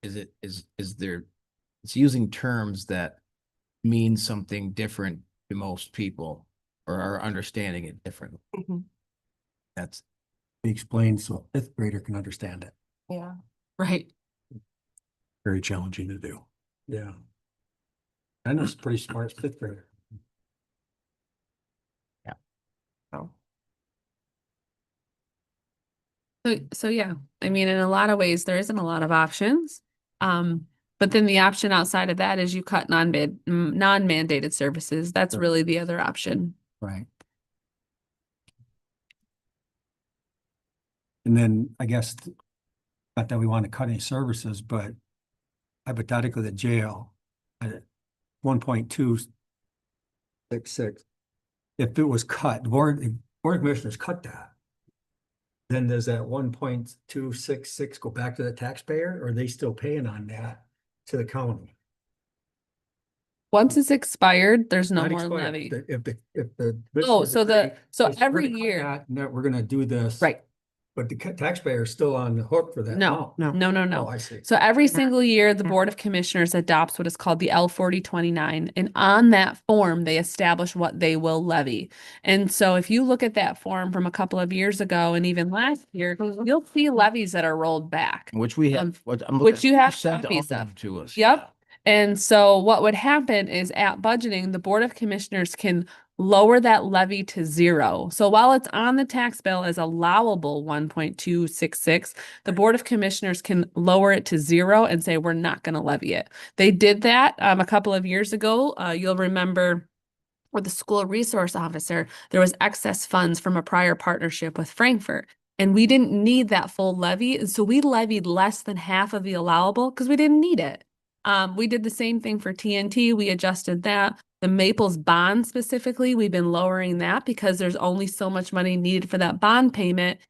S8: Is there, it's using terms that mean something different to most people or are understanding it differently.
S5: Mhm.
S8: That's,
S2: Explain so a fifth grader can understand it.
S5: Yeah.
S1: Right.
S7: Very challenging to do.
S2: Yeah. And it's pretty smart fifth grader.
S5: So.
S1: So yeah, I mean, in a lot of ways, there isn't a lot of options. But then the option outside of that is you cut non-mandated services. That's
S2: Sure.
S1: really the other option.
S2: Right. And then I guess, not that we want to cut any services, but hypothetically, the jail at 1.266. If it was cut, the board of commissioners cut that. Then does that 1.266 go back to the taxpayer, or are they still paying on that to the county?
S1: Once it's expired, there's no
S2: Not
S1: more
S2: expired.
S1: levy.
S2: If the.
S1: Oh, so
S2: We're
S1: every
S2: gonna cut
S1: year,
S2: that, and that we're gonna do this.
S1: right?
S2: But the taxpayer is still on the hook for that.
S1: No,
S2: amount.
S1: no.
S2: Oh, I see.
S1: So every single year, the Board of Commissioners adopts what is called the L-4029, and on that form, they establish what they will levy. And so if you look at that form from a couple of years ago and even last year, you'll see levies that are rolled back.
S8: which we
S1: Um,
S8: have, what I'm
S1: which
S8: looking.
S1: you have
S8: sent all
S1: copies
S8: of
S1: of.
S8: them to us.
S1: Yep. And so what would happen is at budgeting, the Board of Commissioners can lower that levy to 0. So while it's on the tax bill as allowable 1.266, the Board of Commissioners can lower it to 0 and say, we're not going to levy it. They did that a couple of years ago. You'll remember with the school resource officer, there was excess funds from a prior partnership with Frankfurt. And we didn't need that full levy. And so we levied less than half of the allowable because we didn't need it. We did the same thing for TNT. We adjusted that. The Maples bond specifically, we've been lowering that because there's only so much money needed for that bond payment.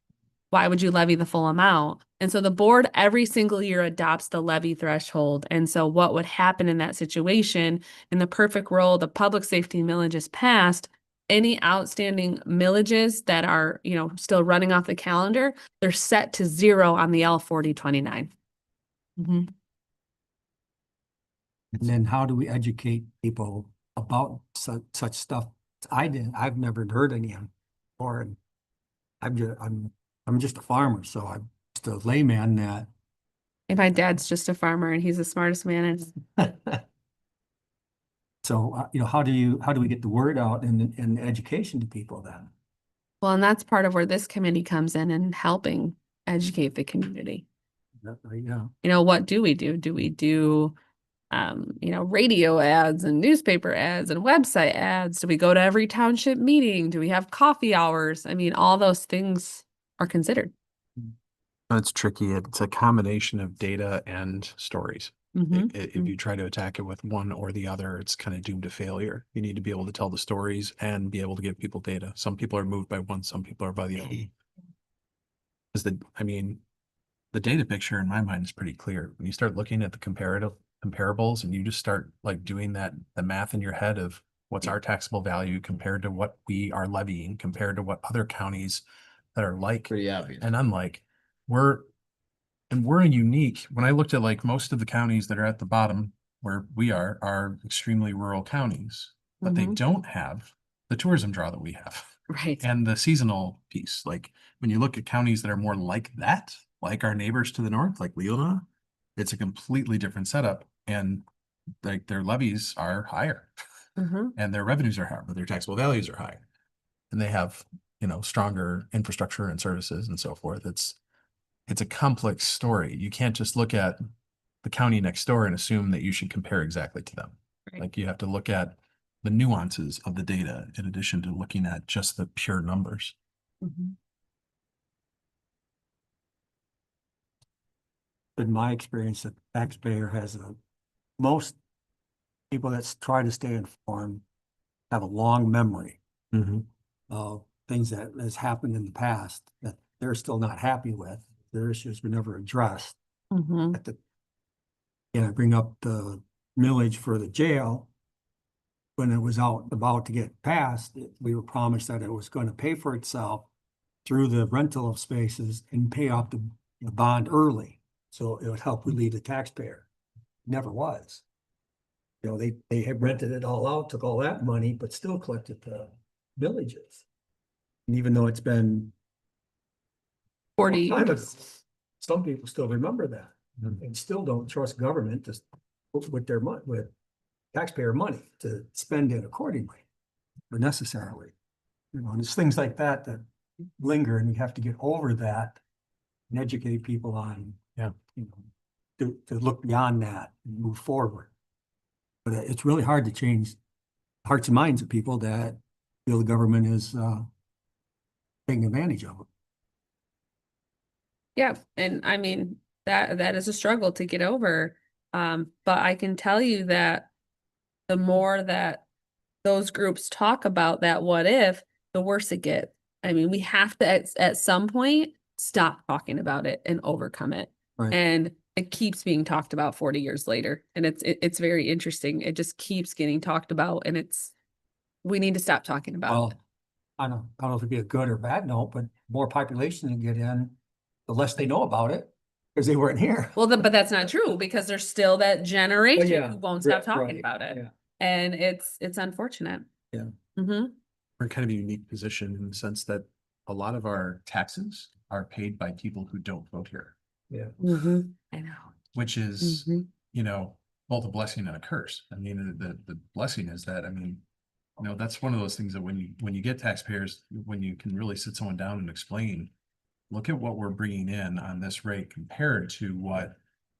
S1: Why would you levy the full amount? And so the board every single year adopts the levy threshold. And so what would happen in that situation, in the perfect world, the public safety millage is passed, any outstanding millages that are, still running off the calendar, they're set to 0 on the L-4029.
S2: And then how do we educate people about such stuff? I've never heard any of them. Or I'm just a farmer, so I'm just a layman that.
S1: And my dad's just a farmer and he's the smartest man.
S2: So, how do we get the word out and education to people then?
S1: Well, and that's part of where this committee comes in and helping educate the community.
S2: Yeah.
S1: What do we do? Do we do radio ads and newspaper ads and website ads? Do we go to every township meeting? Do we have coffee hours? I mean, all those things are considered.
S7: It's tricky. It's a combination of data and stories.
S1: Mhm.
S7: If you try to attack it with one or the other, it's kind of doomed to failure. You need to be able to tell the stories and be able to give people data. Some people are moved by one, some people are by the other. Because the data picture in my mind is pretty clear. When you start looking at the comparables and you just start like doing the math in your head of what's our taxable value compared to what we are levying compared to what other counties that are like.
S8: Pretty obvious.
S7: And I'm like, we're a unique, when I looked at like most of the counties that are at the bottom where we are extremely rural counties, but they
S1: Mhm.
S7: don't have the tourism draw that we have
S1: Right.
S7: and the seasonal piece. Like when you look at counties that are more like that, like our neighbors to the north, like Leelanau, it's a completely different setup and like their levies are higher
S1: Mhm.
S7: and their revenues are higher, but their taxable values are higher. And they have, stronger infrastructure and services and so forth. It's a complex story. You can't just look at the county next door and assume that you should compare exactly to them.
S1: Right.
S7: Like you have to look at the nuances of the data in addition to looking at just the pure numbers.
S1: Mhm.
S2: In my experience, the taxpayer has most people that try to stay informed have a long memory of things that has happened in the past that they're still not happy with. Their issues were never addressed.
S1: Mhm.
S2: I bring up the millage for the jail. when it was about to get passed, we were promised that it was going to pay for itself through the rental of spaces and pay off the bond early. So it would help relieve the taxpayer. Never was. You know, they had rented it all out, took all that money, but still collected the villages. And even though it's been
S1: 40
S2: time ago,
S1: years.
S2: some people still remember that and still don't trust government to with their money, with taxpayer money to spend it accordingly or necessarily. You know, and it's things like that that linger, and you have to get over that and educate people on,
S7: Yeah.
S2: you know, to look beyond that and move forward. But it's really hard to change hearts and minds of people that feel the government is taking advantage of it.
S1: Yeah, and I mean, that is a struggle to get over. But I can tell you that the more that those groups talk about that what if, the worse it gets. I mean, we have to at some point stop talking about it and overcome it.
S2: Right.
S1: And it keeps being talked about 40 years later. And it's very interesting. It just keeps getting talked about, and we need to stop talking about
S2: Well,
S1: it.
S2: I don't know if it'd be a good or bad note, but more population can get in, the less they know about it, because they weren't here.
S1: Well, but that's not true, because there's still that generation
S2: yeah,
S1: who won't stop
S2: right,
S1: talking about it.
S2: Yeah.
S1: And it's unfortunate.
S2: Yeah.
S1: Mm-hmm.
S7: We're in kind of a unique position in the sense that a lot of our taxes are paid by people who don't vote here,
S1: I know.
S7: which is,
S1: Mhm.
S7: you know, both a blessing and a curse. I mean, the blessing is that, I mean, you know, that's one of those things that when you get taxpayers, when you can really sit someone down and explain, look at what we're bringing in on this rate compared to what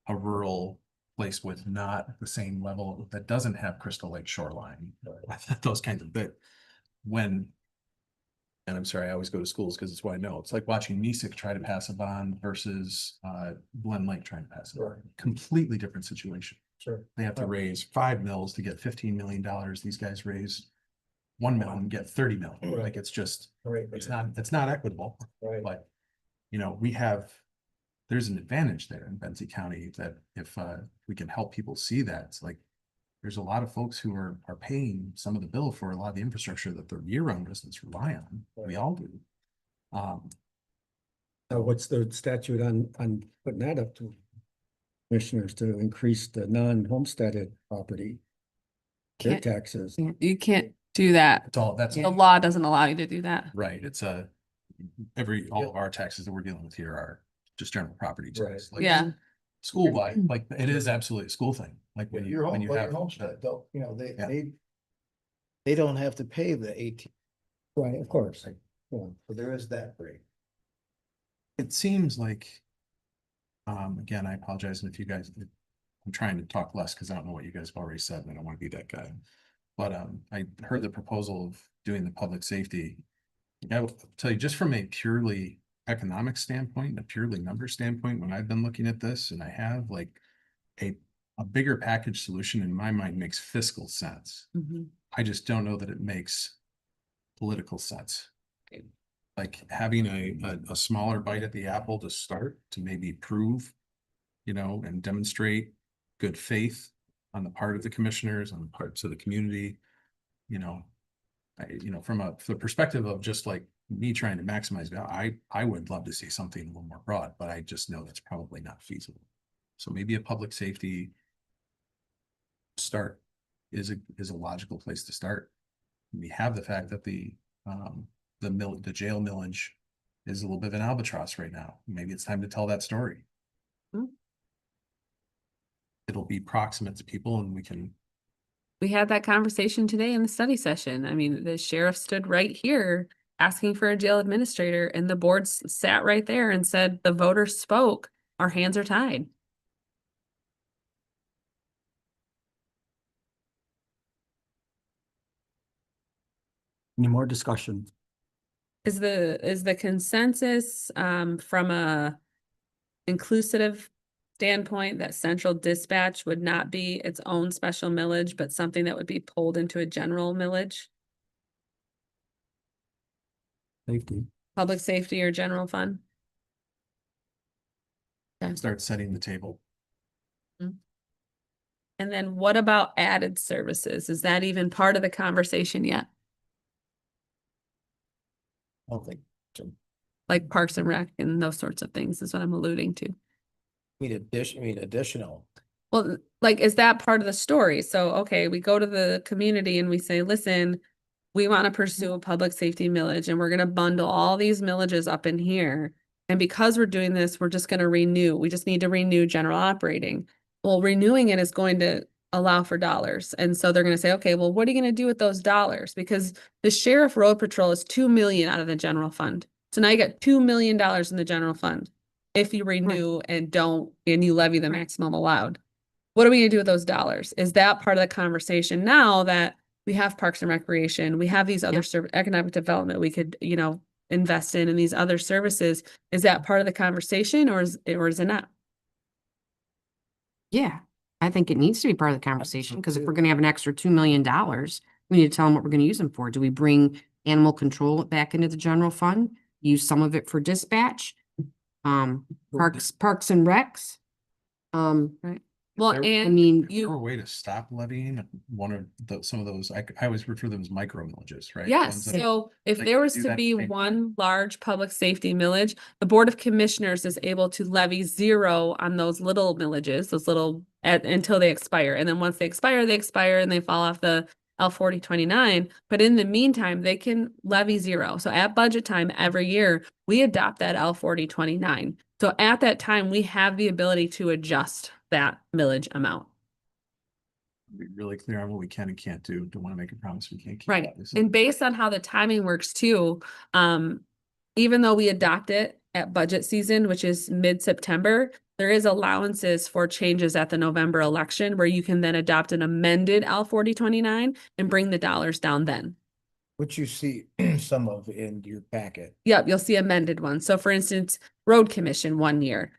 S7: a rural place with not the same level, that doesn't have Crystal Lake shoreline, those kinds of bit. And I'm sorry, I always go to schools because it's what I know. It's like watching Nissick try to pass a bond versus Glen Lake trying to pass a bond. Completely different situation.
S2: Sure.
S7: They have to raise 5 mils to get $15 million. These guys raise 1 mil and get 30 mil.
S2: Right.
S7: Like it's just,
S2: Right.
S7: it's not equitable.
S2: Right.
S7: But, you know, there's an advantage there in Benzie County that if we can help people see that, it's like, there's a lot of folks who are paying some of the bill for a lot of the infrastructure that their year-round residents rely on. We all do.
S2: So what's the statute on putting that up to commissioners to increase the non-homesteaded property? Their
S1: Can't-
S2: taxes.
S1: You can't do that.
S7: That's
S1: The law doesn't allow you to do that.
S7: right. It's all of our taxes that we're dealing with here are just general property tax. Like,
S1: Yeah.
S7: School wide, like it is absolutely a school thing. Like when you have
S4: homestead, though, you know,
S7: Yeah.
S4: they don't have to pay the 18,
S2: Right, of course. Yeah.
S4: so there is that break.
S7: it seems like, again, I apologize. And if you guys, I'm trying to talk less because I don't know what you guys have already said and I don't want to be that guy. But I heard the proposal of doing the public safety. I will tell you, just from a purely economic standpoint, and a purely number standpoint, when I've been looking at this, and I have like a bigger package solution in my mind makes fiscal sense. I just don't know that it makes political sense. Like having a smaller bite at the apple to start, to maybe prove, you know, and demonstrate good faith on the part of the commissioners, on the parts of the community, you know, from the perspective of just like me trying to maximize value, I would love to see something a little more broad, but I just know that's probably not feasible. So maybe a public safety start is a logical place to start. We have the fact that the jail millage is a little bit of an albatross right now. Maybe it's time to tell that story. It'll be proximate to people and
S1: We had that conversation today in the study session. I mean, the sheriff stood right here asking for a jail administrator, and the boards sat right there and said, the voters spoke, our hands are tied.
S2: Any more discussion?
S1: Is the consensus from a inclusive standpoint that central dispatch would not be its own special millage, but something that would be pulled into a general millage?
S2: Safety.
S1: Public safety or general fund?
S7: start setting the table.
S1: And then what about added services? Is that even part of the conversation yet?
S4: I don't think, so.
S1: Like Parks and Rec and those sorts of things is what I'm alluding to.
S4: Additional.
S1: Well, like, is that part of the story? So, okay, we go to the community and we say, listen, we want to pursue a public safety millage and we're going to bundle all these millages up in here. And because we're doing this, we're just going to renew. We just need to renew general operating. Well, renewing it is going to allow for dollars. And so they're going to say, okay, well, what are you going to do with those dollars? Because the sheriff road patrol is 2 million out of the general fund. So now you got $2 million in the general fund. If you renew and you levy the maximum allowed. What are we gonna do with those dollars? Is that part of the conversation now that we have Parks and Recreation, we have these other economic development we could, invest in and these other services? Is that part of the conversation or is it not?
S3: Yeah, I think it needs to be part of the conversation, because if we're gonna have an extra $2 million, we need to tell them what we're gonna use them for. Do we bring animal control back into the general fund? Use some of it for dispatch? Parks and Recs?
S1: Well,
S7: There-
S3: I
S1: and
S3: mean,
S7: Is there a way to stop levying one of some of those, I always refer to them as micro villages, right?
S1: yes,
S7: Ones that-
S1: so if
S7: like,
S1: there was
S7: do
S1: to
S7: that
S1: be
S7: same-
S1: one large public safety millage, the Board of Commissioners is able to levy 0 on those little millages, until they expire. And then once they expire and they fall off the L4029. But in the meantime, they can levy 0. So at budget time every year, we adopt that L4029. So at that time, we have the ability to adjust that millage amount.
S7: Be really clear on what we can and can't do. Don't want to make a promise we can't keep.
S1: Right,
S7: obviously.
S1: and based on how the timing works too, even though we adopt it at budget season, which is mid-September, there is allowances for changes at the November election where you can then adopt an amended L4029 and bring the dollars down then.
S4: Which you see some of in your packet.
S1: Yep, you'll see amended ones. So for instance, Road Commission 1 year.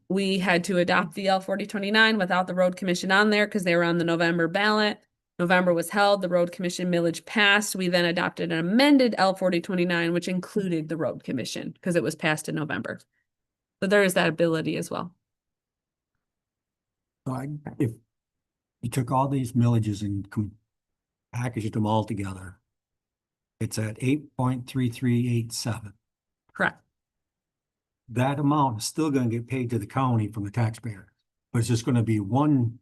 S1: We had to adopt the L4029 without the Road Commission on there because they were on the November ballot. November was held, the Road Commission millage passed. We then adopted an amended L4029, which included the Road Commission because it was passed in November. So there is that ability as well.
S2: So if you took all these millages and packaged them all together, it's at 8.3387.
S1: Correct.
S2: That amount is still gonna get paid to the county from the taxpayer, but it's just gonna be one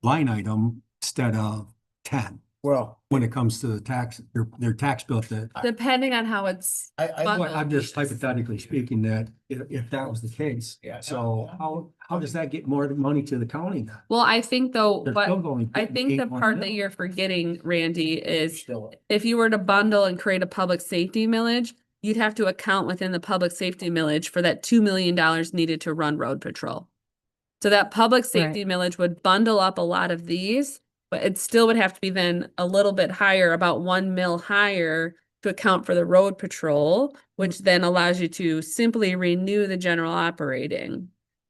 S2: line item instead of 10
S4: Well,
S2: when it comes to the tax, their tax bill that.
S1: Depending on how it's,
S2: I'm just hypothetically speaking that if that was the case.
S4: Yeah.
S2: So how does that get more money to the county then?
S1: well, I think though,
S2: They're
S1: but
S2: still going
S1: I think the
S2: 8.1
S1: part that
S2: mil.
S1: you're forgetting, Randy, is
S4: still,
S1: if you were to bundle and create a public safety millage, you'd have to account within the public safety millage for that $2 million needed to run road patrol. So that public safety millage would bundle up a lot of these, but it still would have to be then a little bit higher, about 1 mil higher to account for the road patrol, which then allows you to simply renew the general operating.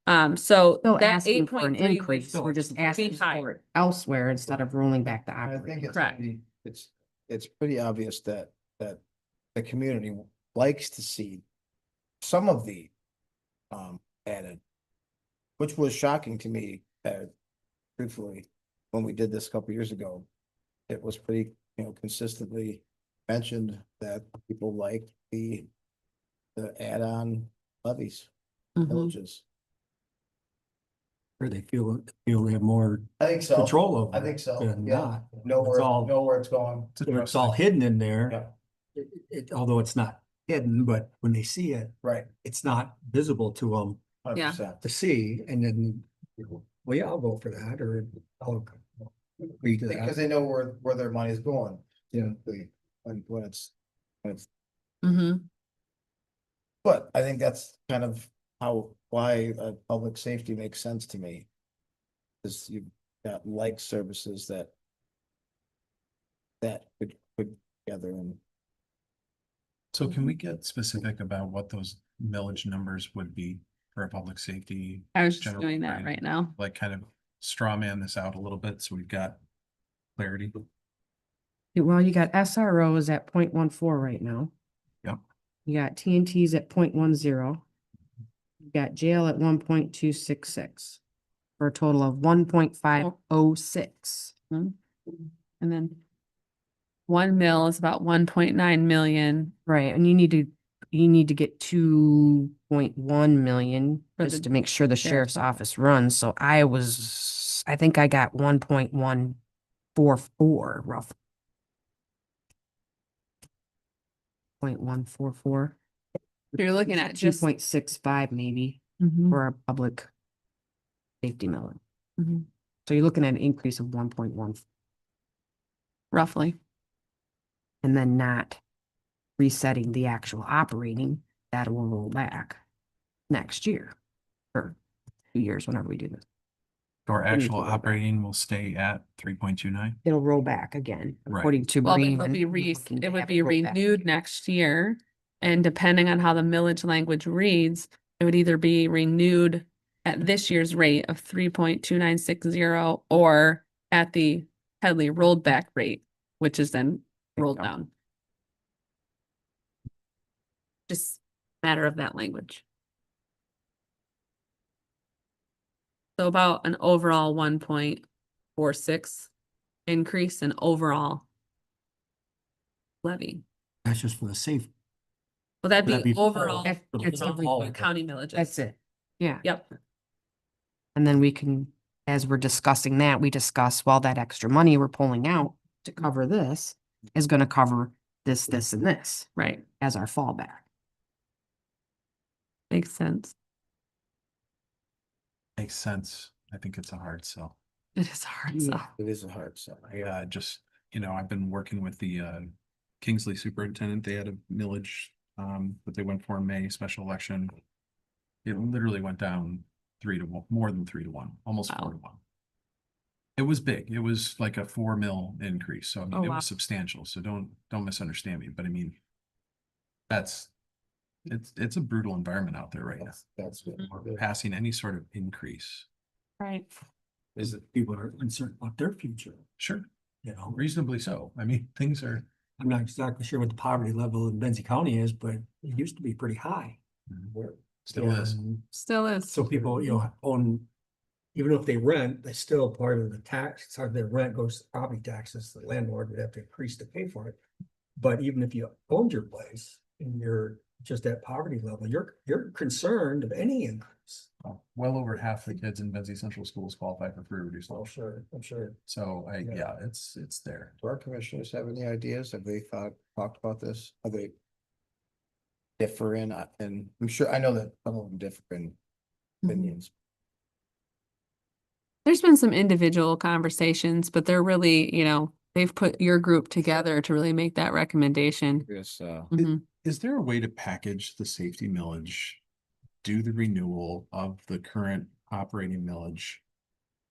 S1: So
S3: still
S1: that
S3: asking for an
S1: 8.3 would
S3: increase. We're just asking for
S1: higher.
S3: it elsewhere instead of rolling back the
S4: I think
S3: operating.
S4: it's,
S1: Correct.
S4: it's pretty obvious that the community likes to see some of the added, which was shocking to me, truthfully, when we did this a couple years ago. It was pretty, consistently mentioned that people like the add-on levies,
S1: Mhm.
S4: villages.
S2: Or they feel they have more
S4: I think so.
S2: control over.
S4: I think so,
S2: Than
S4: yeah.
S2: not.
S4: Know
S2: It's all-
S4: where it's going.
S2: It's all hidden in there.
S4: Yeah.
S2: Although it's not hidden, but when they see it,
S4: Right,
S2: it's not visible to them
S4: 100%.
S2: to see, and then, well, yeah, I'll go for that, or I'll agree to
S4: Because
S2: that.
S4: they know where their money's going.
S2: Yeah.
S4: When it's,
S1: Mhm.
S4: but I think that's kind of why public safety makes sense to me. Is you've got like services that could put together and.
S7: So can we get specific about what those millage numbers would be for a public safety?
S1: I was just
S7: general
S1: doing that
S7: plan?
S1: right now.
S7: Like kind of straw man this out a little bit so we've got clarity.
S3: Well, you got SROs at 0.14 right now.
S7: Yep.
S3: You got TNTs at 0.10. You got jail at 1.266. for a total of 1.506.
S1: And then 1 mil is about 1.9 million.
S3: Right, and you need to get 2.1 million
S1: For
S3: just
S1: the
S3: to make sure the
S1: sheriff's
S3: sheriff's office runs. So I think I got 1.144 roughly. 0.144.
S1: You're looking at
S3: Two
S1: just.
S3: point 6.5 maybe
S1: Mhm,
S3: for our public safety millage.
S1: mhm,
S3: So you're looking at an increase of 1.1
S1: roughly.
S3: and then not resetting the actual operating, that will roll back next year or 2 years, whenever we do this.
S7: Our
S3: We need to
S7: actual
S3: roll back.
S7: operating will stay at 3.29.
S3: It'll roll back again,
S7: Right.
S3: according to
S1: Well,
S3: Breen.
S1: it would be
S3: we're looking to
S1: it would
S3: have
S1: be
S3: roll back.
S1: renewed next year. And depending on how the millage language reads, it would either be renewed at this year's rate of 3.2960 or at the Headley rolled back rate, which is then rolled
S3: go.
S1: down. Just matter of that language. So about an overall 1.46 increase in overall levy.
S2: That's just for the safe.
S1: Well, that'd
S2: That'd
S1: be
S2: be
S1: overall.
S3: That's-
S2: for the
S3: that's
S2: whole
S3: every-
S2: all of it.
S1: County millages.
S3: That's it. Yeah.
S1: Yep.
S3: And then we can, as we're discussing that, we discuss, well, that extra money we're pulling out to cover this is gonna cover this, this, and this
S1: Right.
S3: as our fallback.
S1: Makes sense.
S7: Makes sense. I think it's a hard sell.
S1: It is hard. So.
S3: Yeah.
S4: It is a hard sell.
S7: I just, I've been working with the Kingsley superintendent. They had a millage that they went for in May special election. It literally went down 3-1, more than 3-1, almost
S1: Wow.
S7: 4-1. It was big. It was like a 4 mil increase. So I mean,
S1: Oh,
S7: it
S1: wow.
S7: was substantial. So don't misunderstand me. But I mean, it's a brutal environment out there right now.
S4: That's good.
S7: We're passing any sort of increase.
S1: Right.
S2: Is that people are uncertain about their future,
S7: Sure,
S2: you know?
S7: reasonably so. I mean, things are.
S2: I'm not exactly sure what the poverty level in Benzie County is, but it used to be pretty high.
S7: Still is.
S2: And
S1: Still is.
S2: so people, own, even if they rent, that's still part of the tax, part of their rent goes to property taxes, the landlord would have to increase to pay for it. But even if you owned your place and you're just at poverty level, you're concerned of any increase.
S7: Well over half the kids in Benzie Central Schools qualify for free reduced
S2: I'm
S7: lunch.
S2: sure, I'm sure.
S7: So
S2: Yeah.
S7: yeah, it's there.
S4: Do our commissioners have any ideas? Have they talked about this? Are they differ in, and I'm sure, I know that some of them differ in opinions.
S1: There's been some individual conversations, but they're really, they've put your group together to really make that recommendation.
S4: Yes,
S1: Mhm.
S7: Is there a way to package the safety millage, do the renewal of the current operating millage,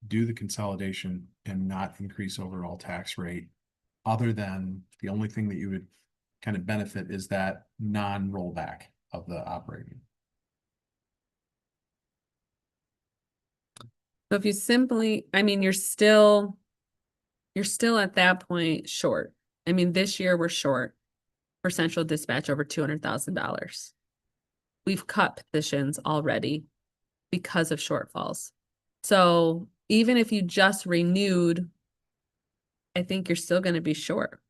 S7: do the consolidation and not increase overall tax rate? Other than the only thing that you would kind of benefit is that non-rollback of the operating.
S1: So if you simply, you're still at that point short. This year we're short for central dispatch over $200,000. We've cut positions already because of shortfalls. So even if you just renewed, I think you're still going to be short.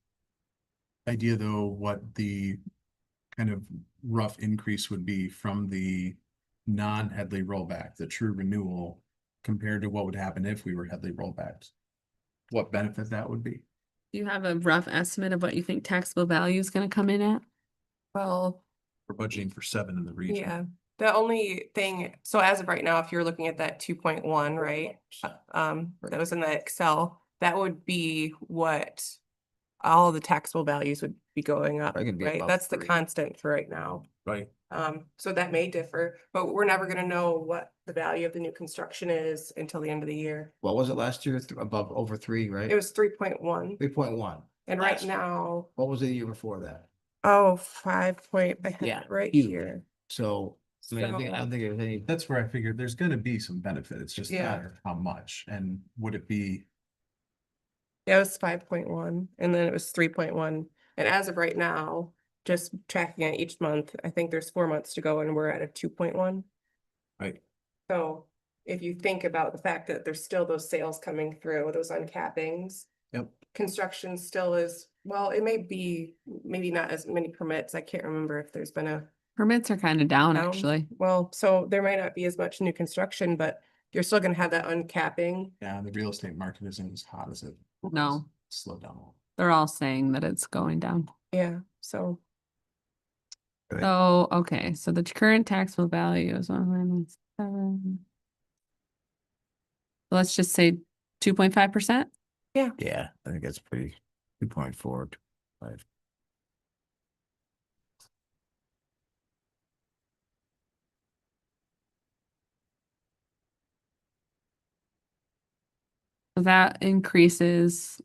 S7: Idea though, what the kind of rough increase would be from the non-Headley rollback, the true renewal, compared to what would happen if we were Headley rollbacks. What benefit that would be?
S1: Do you have a rough estimate of what you think taxable value is going to come in at?
S5: Well,
S7: We're budgeting for 7 in the region.
S5: yeah, the only thing, so as of right now, if you're looking at that 2.1, right? That was in the Excel, that would be what all the taxable values would be going up,
S8: Probably gonna be
S5: right?
S8: above
S5: That's the
S8: 3.
S5: constant for right now.
S7: Right.
S5: So that may differ, but we're never gonna know what the value of the new construction is until the end of the year.
S8: What was it last year? Above over 3, right?
S5: It was 3.1,
S8: 3.1.
S5: and right now,
S8: What was it the year before that?
S5: 5 point, I have
S8: Yeah,
S5: it right
S8: huge.
S5: here.
S8: So, I mean, I don't think there's any.
S7: That's where I figured there's gonna be some benefit. It's just a
S5: Yeah.
S7: matter of how much, and would it be,
S5: Yeah, it was 5.1 and then it was 3.1. And as of right now, just tracking it each month, I think there's 4 months to go and we're at a 2.1.
S7: right?
S5: So if you think about the fact that there's still those sales coming through, those uncappings.
S7: Yep.
S5: Construction still is, well, it may be, maybe not as many permits. I can't remember if there's been a
S1: Permits are kind of down,
S5: down.
S1: actually.
S5: Well, so there might not be as much new construction, but you're still gonna have that uncapping.
S7: Yeah, the real estate market isn't as hot as it.
S1: No.
S7: Slowed down a little.
S1: They're all saying that it's going down.
S5: Yeah, so
S6: Right.
S1: So, okay, so the current taxable value is 1.7. Let's just say 2.5%.
S8: Yeah, I think that's pretty, 2.4, 5.
S1: That increases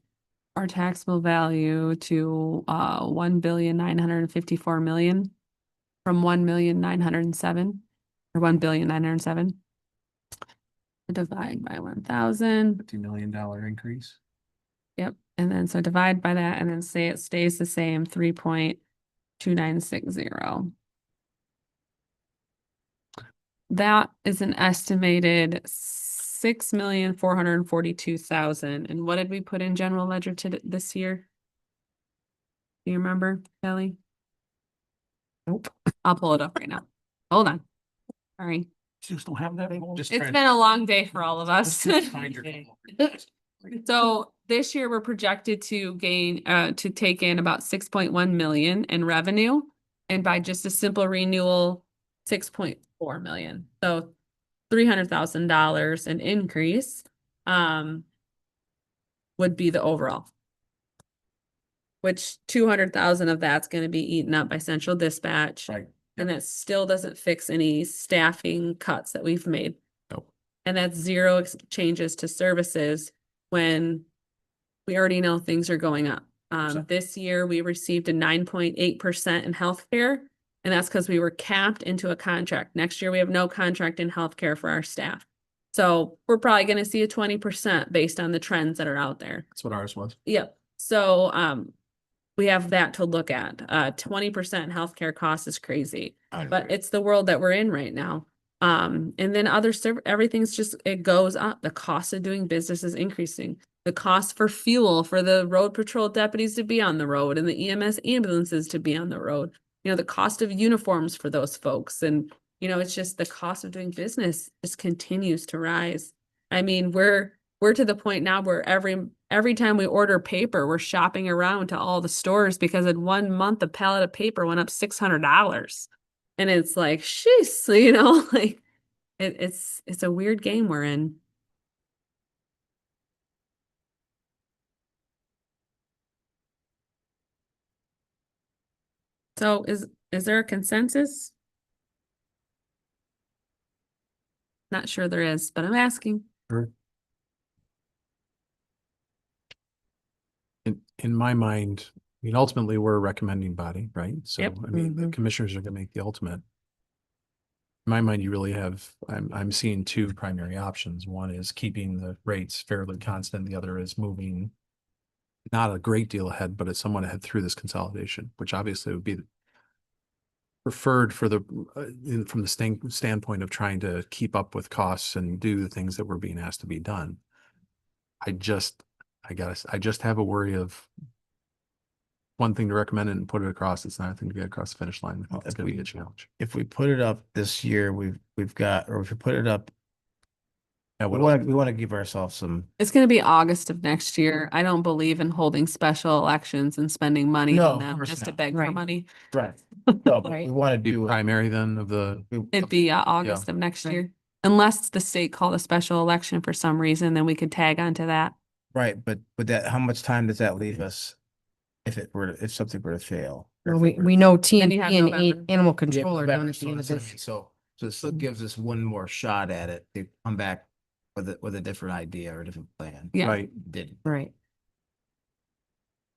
S1: our taxable value to 1,954,000,000 from 1,907,000 or 1,907,000. Divide by 1,000.
S7: $50 million increase.
S1: Yep, and then so divide by that and then say it stays the same, 3.2960. That is an estimated 6,442,000. And what did we put in general ledger to this year? Do you remember, Kelly? Nope. I'll pull it up right now. Hold on. Sorry.
S2: Just don't have that. anymore.
S7: Just
S1: It's
S7: trying-
S1: been a long day for all of us.
S7: just find your-
S1: So this year we're projected to gain, to take in about 6.1 million in revenue. And by just a simple renewal, 6.4 million. So $300,000 an increase, would be the overall. Which 200,000 of that's gonna be eaten up by central dispatch.
S7: Right.
S1: And that still doesn't fix any staffing cuts that we've made.
S7: Nope.
S1: And that's zero changes to services when we already know things are going up. This year we received a 9.8% in healthcare, and that's because we were capped into a contract. Next year we have no contract in healthcare for our staff. So we're probably gonna see a 20% based on the trends that are out there.
S7: That's what ours was.
S1: Yep, so we have that to look at. 20% healthcare cost is crazy, but it's the world that we're in right now. And then everything's just, it goes up. The cost of doing business is increasing. The cost for fuel for the road patrol deputies to be on the road and the EMS ambulances to be on the road. You know, the cost of uniforms for those folks. And, you know, it's just the cost of doing business just continues to rise. I mean, we're to the point now where every time we order paper, we're shopping around to all the stores because in 1 month, a pallet of paper went up $600. And it's like, sheesh, you know, like it's a weird game we're in. So is there a consensus? Not sure there is, but I'm asking.
S7: In my mind, I mean, ultimately, we're a recommending body, right? So,
S1: Yep.
S7: I mean, the
S3: Mhm.
S7: commissioners are gonna make the ultimate. In my mind, you really have, I'm seeing two primary options. One is keeping the rates fairly constant. The other is moving not a great deal ahead, but it's somewhat ahead through this consolidation, which obviously would be preferred for the, from the standpoint of trying to keep up with costs and do the things that were being asked to be done. I just have a worry of one thing to recommend it and put it across. It's not a thing to get across the finish line. I think it's gonna be a challenge.
S4: If we put it up this year, we've got, or if we put it up,
S7: Yeah,
S4: we
S7: what
S4: want to give ourselves some.
S1: It's gonna be August of next year. I don't believe in holding special elections and spending money
S4: No,
S1: on
S4: of
S1: them
S4: course
S1: just to
S4: not.
S1: beg for
S3: Right.
S1: money.
S4: Right. No, but
S3: Right.
S4: we want to
S7: be
S4: do.
S7: primary then of the,
S1: It'd be August of next year. Unless the state called a special election for some reason, then we could tag onto that.
S4: Right, but with that, how much time does that leave us if something were to fail? Or
S3: Well,
S4: if it were-
S3: we know
S1: Then you have
S3: TNT and
S1: November.
S3: animal
S4: Yeah,
S3: control are
S4: November,
S3: done at
S4: so
S3: the end of
S4: that's what I mean.
S3: this.
S4: So it still gives us one more shot at it to come back with a different idea or a different plan.
S1: Yeah.
S7: right?
S4: Didn't.
S3: Right.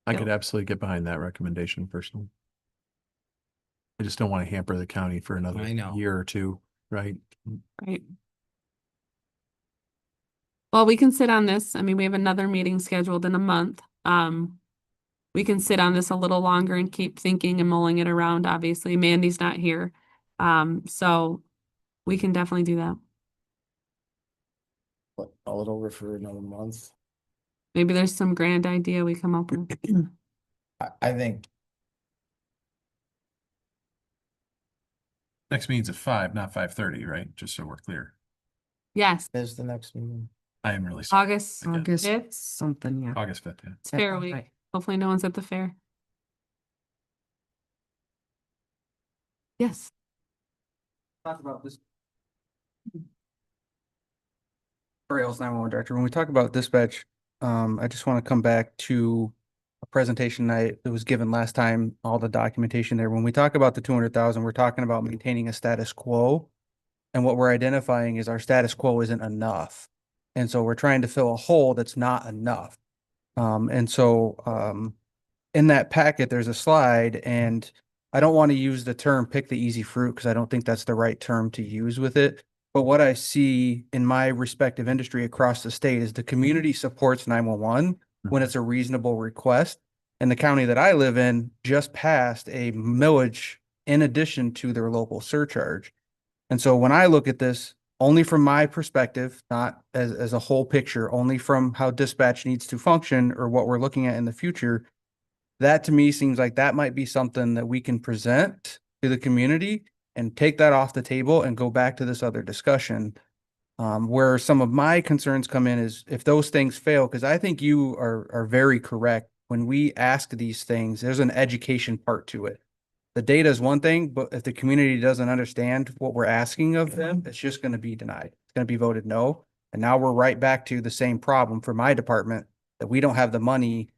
S7: I
S1: Yeah.
S7: could absolutely get behind that recommendation personally. I just don't want to hamper the county for another
S4: I know.
S7: year or two, right?
S1: Right. Well, we can sit on this. I mean, we have another meeting scheduled in a month. We can sit on this a little longer and keep thinking and mulling it around. Obviously, Mandy's not here. So we can definitely do that.
S4: What, all it over for another month?
S1: Maybe there's some grand idea we come up with.
S8: I think
S7: Next meeting's at 5, not 5:30, right? Just so we're clear.
S1: Yes,
S4: Is the next meeting?
S7: I am really sorry.
S1: August,
S7: Again.
S3: August
S1: Fifth?
S3: something, yeah.
S7: August 5th, yeah.
S1: it's Fair Week.
S3: Right.
S1: Hopefully no one's at the fair. Yes.
S9: Talk about this. Rails 911 director, when we talk about dispatch, I just want to come back to a presentation that was given last time, all the documentation there. When we talk about the 200,000, we're talking about maintaining a status quo. And what we're identifying is our status quo isn't enough. And so we're trying to fill a hole that's not enough. In that packet, there's a slide, and I don't want to use the term pick the easy fruit because I don't think that's the right term to use with it. But what I see in my respective industry across the state is the community supports 911 when it's a reasonable request. And the county that I live in just passed a millage in addition to their local surcharge. And so when I look at this, only from my perspective, not as a whole picture, only from how dispatch needs to function or what we're looking at in the future, that to me seems like that might be something that we can present to the community and take that off the table and go back to this other discussion. Where some of my concerns come in is if those things fail, because I think you are very correct. When we ask these things, there's an education part to it. The data is one thing, but if the community doesn't understand what we're asking of them, it's just going to be denied. It's going to be voted no. And now we're right back to the same problem for my department, that we don't have the money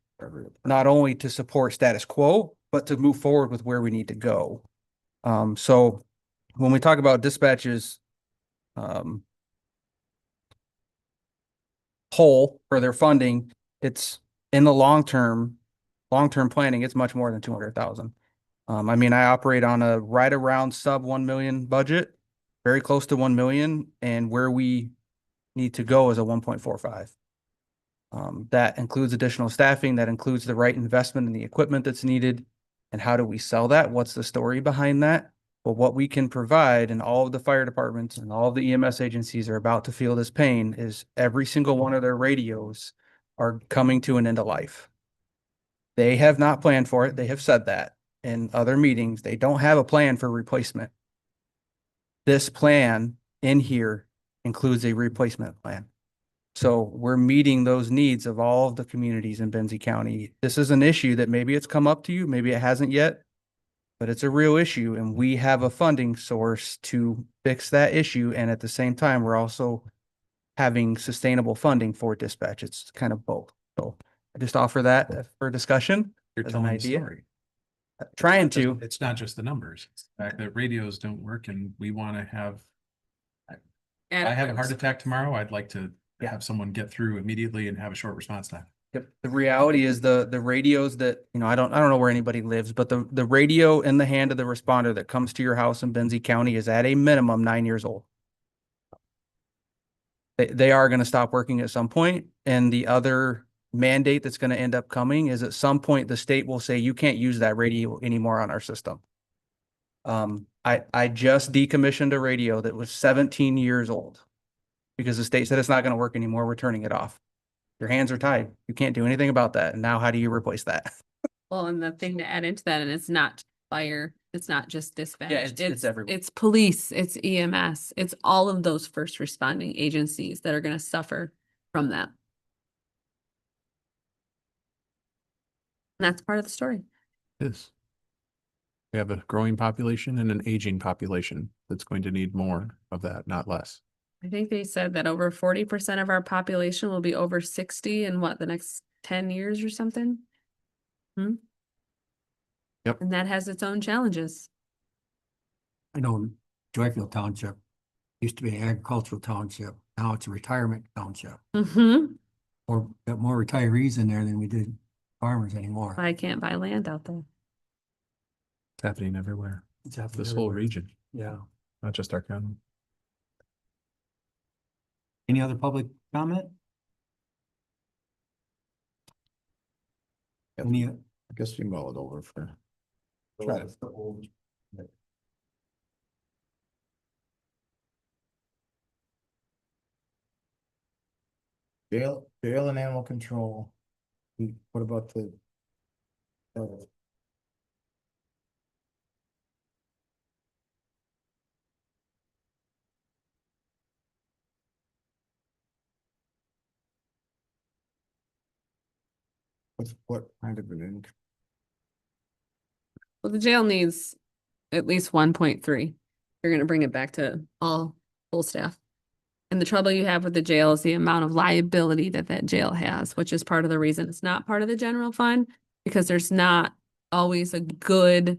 S9: not only to support status quo, but to move forward with where we need to go. So when we talk about dispatches, whole for their funding, it's in the long-term planning, it's much more than 200,000. I mean, I operate on a right around sub 1 million budget, very close to 1 million, and where we need to go is a 1.45. That includes additional staffing, that includes the right investment in the equipment that's needed. And how do we sell that? What's the story behind that? Well, what we can provide, and all of the fire departments and all of the EMS agencies are about to feel this pain, is every single one of their radios are coming to an end of life. They have not planned for it. They have said that in other meetings. They don't have a plan for replacement. This plan in here includes a replacement plan. So we're meeting those needs of all of the communities in Benzie County. This is an issue that maybe it's come up to you, maybe it hasn't yet, but it's a real issue, and we have a funding source to fix that issue. And at the same time, we're also having sustainable funding for dispatch. It's kind of both. So I just offer that for discussion.
S7: You're
S9: as an
S7: telling the
S9: idea.
S7: story.
S9: Trying to.
S7: It's not just the numbers. It's the fact that radios don't work and we want to have, I have a heart attack tomorrow. I'd like to have someone get through immediately and have a short response time.
S9: Yep. The reality is the radios that, I don't know where anybody lives, but the radio in the hand of the responder that comes to your house in Benzie County is at a minimum 9 years old. They are going to stop working at some point, and the other mandate that's going to end up coming is at some point the state will say you can't use that radio anymore on our system. I just decommissioned a radio that was 17 years old because the state said it's not going to work anymore. We're turning it off. Your hands are tied. You can't do anything about that. And now how do you replace that?
S1: Well, and the thing to add into that, and it's not fire, it's not just dispatch.
S9: it's everywhere.
S1: It's police, it's EMS, it's all of those first responding agencies that are gonna suffer from that. And that's part of the story.
S7: Yes. We have a growing population and an aging population that's going to need more of that, not less.
S1: I think they said that over 40% of our population will be over 60 in the next 10 years or something.
S7: Yep.
S1: And that has its own challenges.
S2: I know Joyfield Township used to be an agricultural township. Now it's a retirement township.
S1: Mm-hmm.
S2: Or got more retirees in there than we did farmers anymore.
S1: I can't buy land out there.
S7: It's happening everywhere.
S2: It's happening
S7: This whole
S2: everywhere.
S7: region,
S2: Yeah.
S7: not just our county.
S2: Any other public comment? Any,
S4: I guess we mull it over for. Try to- Jail and animal control. What about the? What kind of an income?
S1: Well, the jail needs at least 1.3. You're gonna bring it back to all full staff. And the trouble you have with the jail is the amount of liability that that jail has, which is part of the reason it's not part of the general fund, because there's not always a good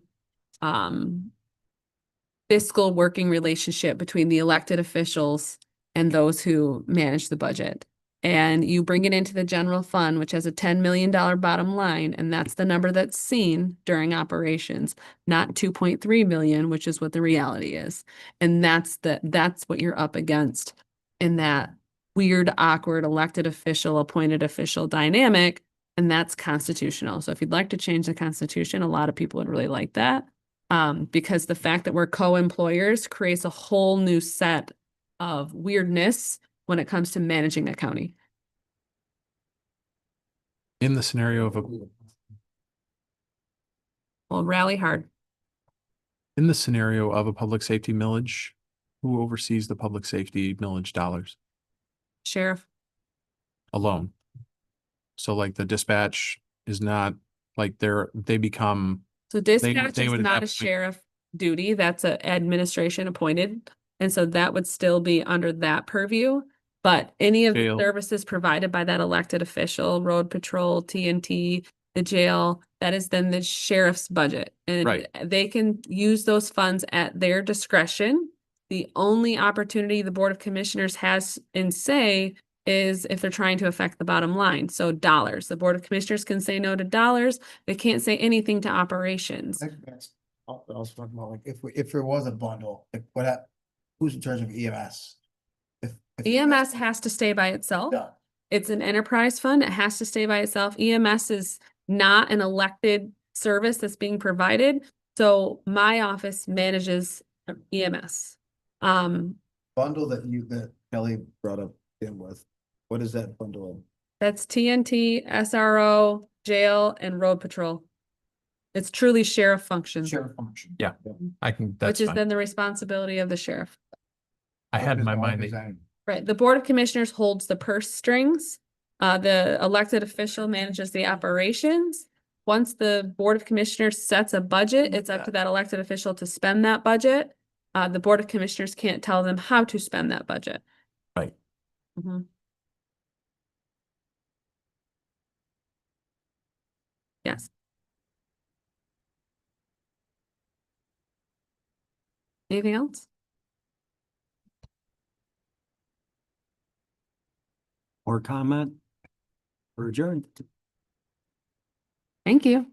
S1: fiscal working relationship between the elected officials and those who manage the budget. And you bring it into the general fund, which has a $10 million bottom line, and that's the number that's seen during operations, not 2.3 million, which is what the reality is. And that's what you're up against in that weird, awkward elected official, appointed official dynamic, and that's constitutional. So if you'd like to change the Constitution, a lot of people would really like that. Because the fact that we're co-employers creates a whole new set of weirdness when it comes to managing a county.
S7: In the scenario of
S1: Well, rally hard.
S7: in the scenario of a public safety millage, who oversees the public safety millage dollars
S1: Sheriff,
S7: alone? So like the dispatch is not like they become,
S1: so dispatch
S7: they
S1: is
S7: would
S1: not a
S7: have to-
S1: sheriff duty, that's a administration appointed. And so that would still be under that purview. But any of the
S7: Jail.
S1: services provided by that elected official, road patrol, TNT, the jail, that is then the sheriff's budget. And
S7: Right.
S1: they can use those funds at their discretion. The only opportunity the Board of Commissioners has in say is if they're trying to affect the bottom line. So dollars, the Board of Commissioners can say no to dollars. They can't say anything to operations.
S4: I was talking about like if there was a bundle, like who's in charge of EMS? If
S1: EMS has to stay by itself.
S4: Yeah.
S1: It's an enterprise fund. It has to stay by itself. EMS is not an elected service that's being provided. So my office manages EMS.
S4: Bundle that Kelly brought up him with, what is that bundle of?
S1: That's TNT, SRO, jail, and road patrol. It's truly sheriff functions,
S4: Sheriff function.
S7: Yeah. I can,
S1: which
S7: that's
S1: is
S7: fine.
S1: then the responsibility of the sheriff.
S7: I had in my mind that
S1: Right, the Board of Commissioners holds the purse strings. The elected official manages the operations. Once the Board of Commissioners sets a budget, it's up to that elected official to spend that budget. The Board of Commissioners can't tell them how to spend that budget.
S7: Right.
S1: Mhm. Yes. Anything else?
S2: Or comment? Or adjourned.
S1: Thank you.